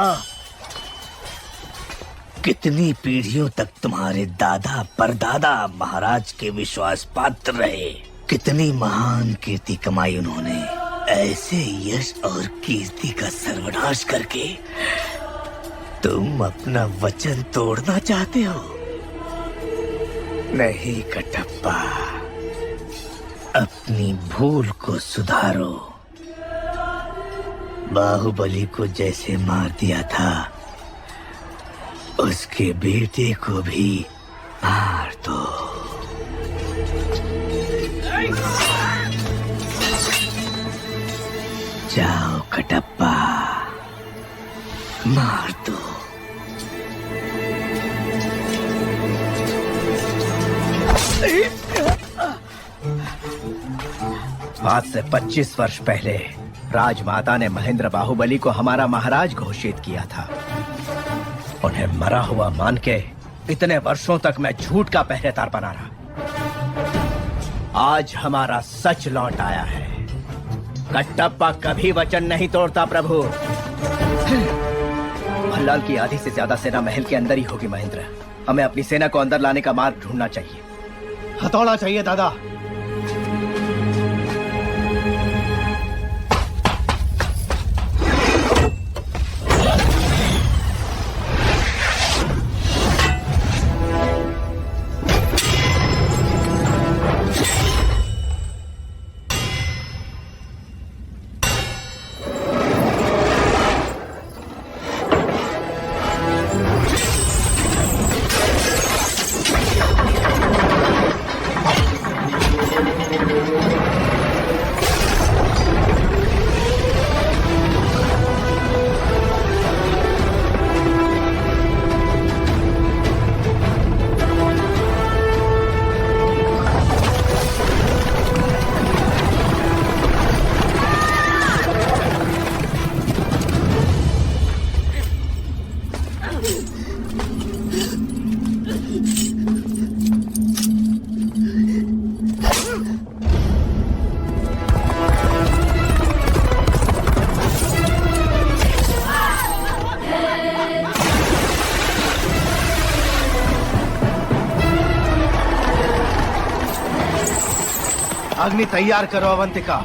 [SPEAKER 1] कितनी पीढ़ियों तक तुम्हारे दादा परदादा महाराज के विश्वास पात्र रहे, कितनी महान कीर्ति कमाई उन्होंने। ऐसे यश और कीर्ति का सर्वनाश करके तुम अपना वचन तोड़ना चाहते हो? नहीं कटप्पा, अपनी भूल को सुधारो। बाहुबली को जैसे मार दिया था, उसके बेटे को भी मार दो। जाओ कटप्पा, मार दो।
[SPEAKER 2] आज से 25 वर्ष पहले राजमाता ने महेंद्र बाहुबली को हमारा महाराज घोषित किया था। उन्हें मरा हुआ मान के इतने वर्षों तक मैं झूठ का पहरेदार बना रहा। आज हमारा सच लौट आया है। कटप्पा कभी वचन नहीं तोड़ता प्रभु। भल्लाल की आधी से ज्यादा सेना महल के अंदर ही होगी महेंद्र। हमें अपनी सेना को अंदर लाने का मार्ग ढूंढना चाहिए।
[SPEAKER 10] हथौड़ा चाहिए दादा। अग्नि तैयार करो अवंतिका।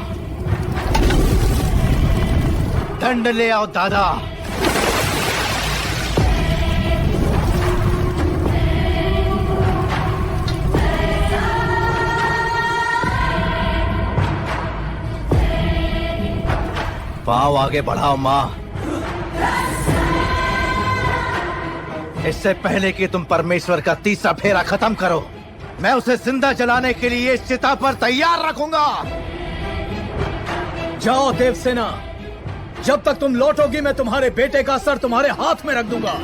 [SPEAKER 10] दंड ले आओ दादा।
[SPEAKER 6] पांव आगे बढ़ाओ माँ। इससे पहले कि तुम परमेश्वर का तीसरा फेरा खत्म करो, मैं उसे जिंदा जलाने के लिए इस चिता पर तैयार रखूंगा।
[SPEAKER 9] जाओ देवसेना, जब तक तुम लौटोगी मैं तुम्हारे बेटे का सर तुम्हारे हाथ में रख दूंगा।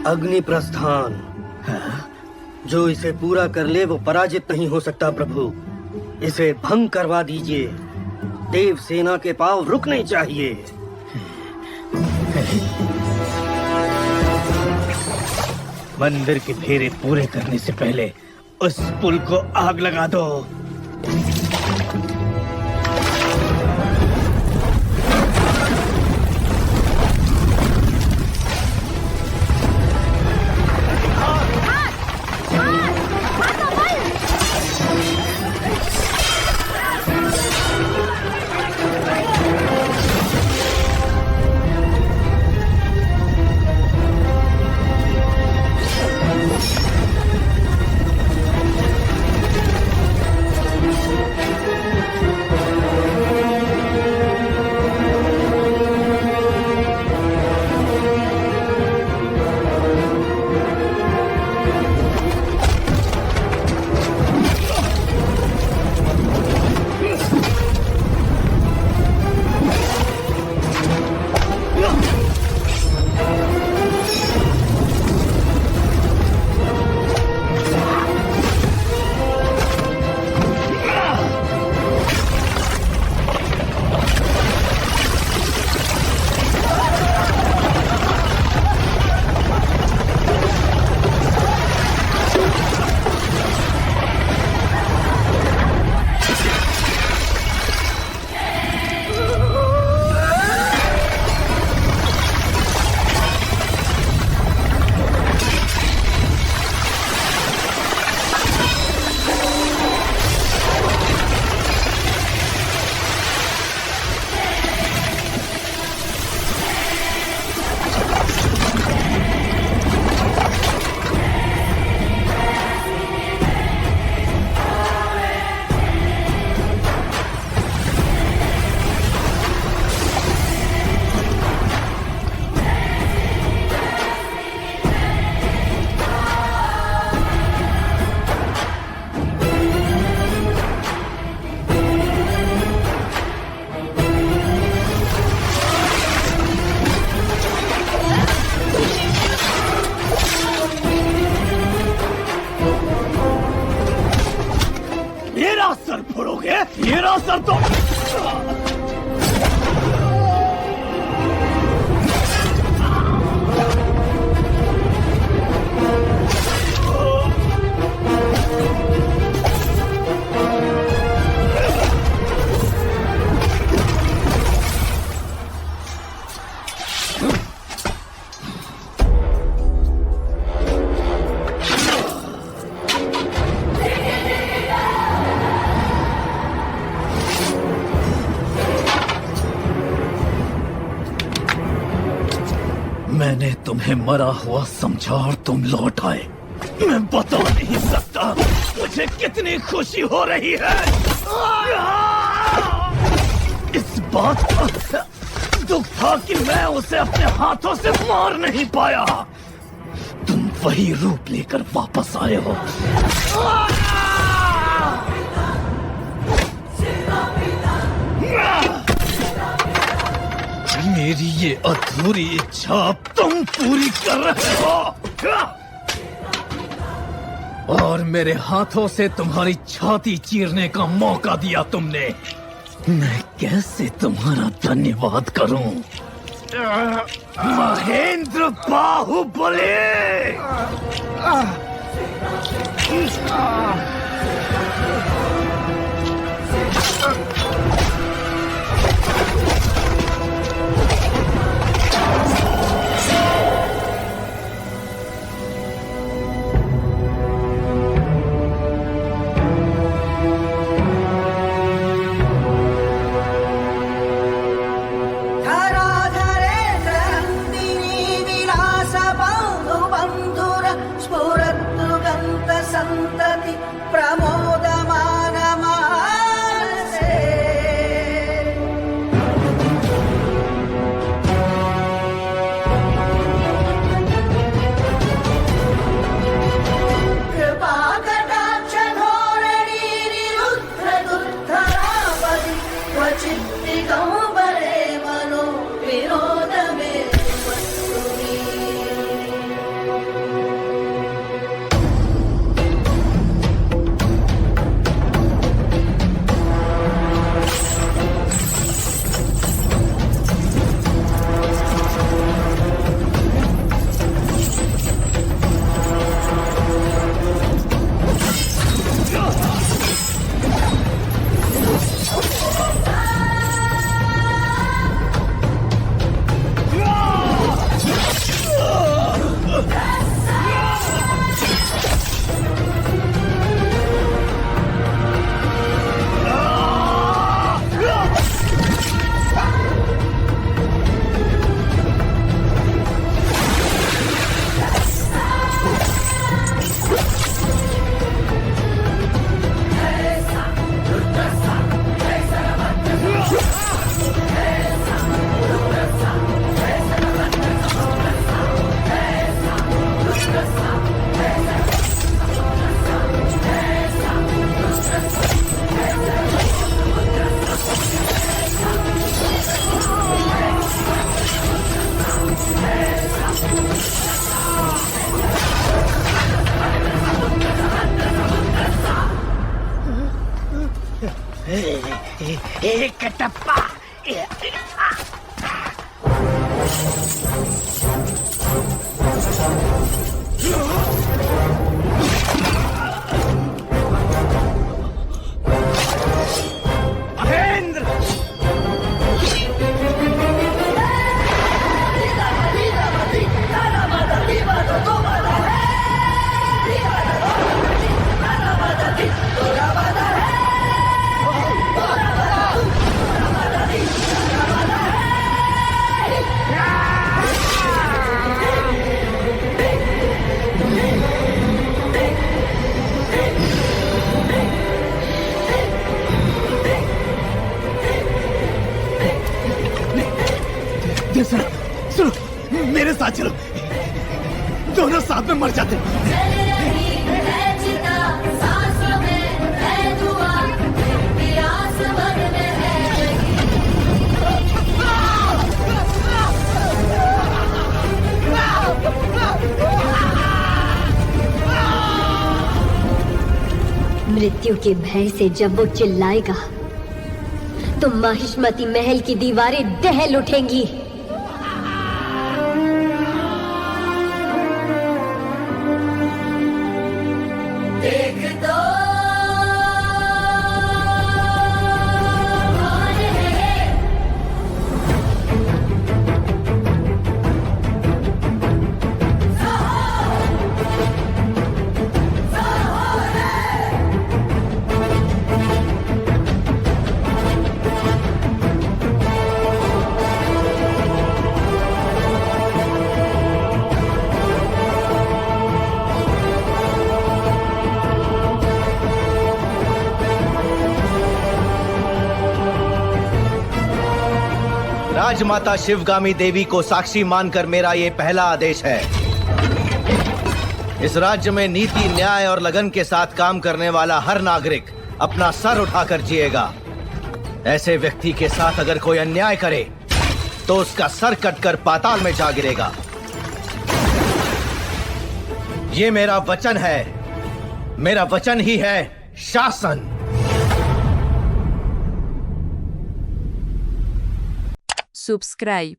[SPEAKER 3] अग्नि प्रस्थान, जो इसे पूरा कर ले वो पराजित नहीं हो सकता प्रभु। इसे भंग करवा दीजिए। देव सेना के पांव रुकने चाहिए।
[SPEAKER 1] मंदिर के फेरे पूरे करने से पहले उस पुल को आग लगा दो।
[SPEAKER 9] मैंने तुम्हें मरा हुआ समझा और तुम लौट आए। मैं बता नहीं सकता मुझे कितनी खुशी हो रही है। इस बात का दुख था कि मैं उसे अपने हाथों से मार नहीं पाया। तुम वही रूप लेकर वापस आए हो। मेरी ये अधूरी इच्छा अब तुम पूरी कर रहे हो और मेरे हाथों से तुम्हारी छाती चीरने का मौका दिया तुमने। मैं कैसे तुम्हारा धन्यवाद करूं? महेंद्र बाहुबली!
[SPEAKER 13] संतति प्रमोदमान मानसे। कृपा कटाक्ष धोरणी निरुद्ध दुर्धरावधि क्वचित् दिगंबरे मनो विनोद मे वस्तुनि।
[SPEAKER 1] कटप्पा! महेंद्र! सुनो, मेरे साथ चलो, दोनों साथ में मर जाते।
[SPEAKER 8] मृत्यु के भय से जब वो चिल्लाएगा तो माहिष्मती महल की दीवारें दहल उठेंगी।
[SPEAKER 13] देख दो
[SPEAKER 6] राजमाता शिवगामी देवी को साक्षी मानकर मेरा ये पहला आदेश है। इस राज्य में नीति, न्याय और लगन के साथ काम करने वाला हर नागरिक अपना सर उठाकर जिएगा। ऐसे व्यक्ति के साथ अगर कोई अन्याय करे तो उसका सर कटकर पाताल में जा गिरेगा। ये मेरा वचन है, मेरा वचन ही है शासन।
[SPEAKER 14] subscribe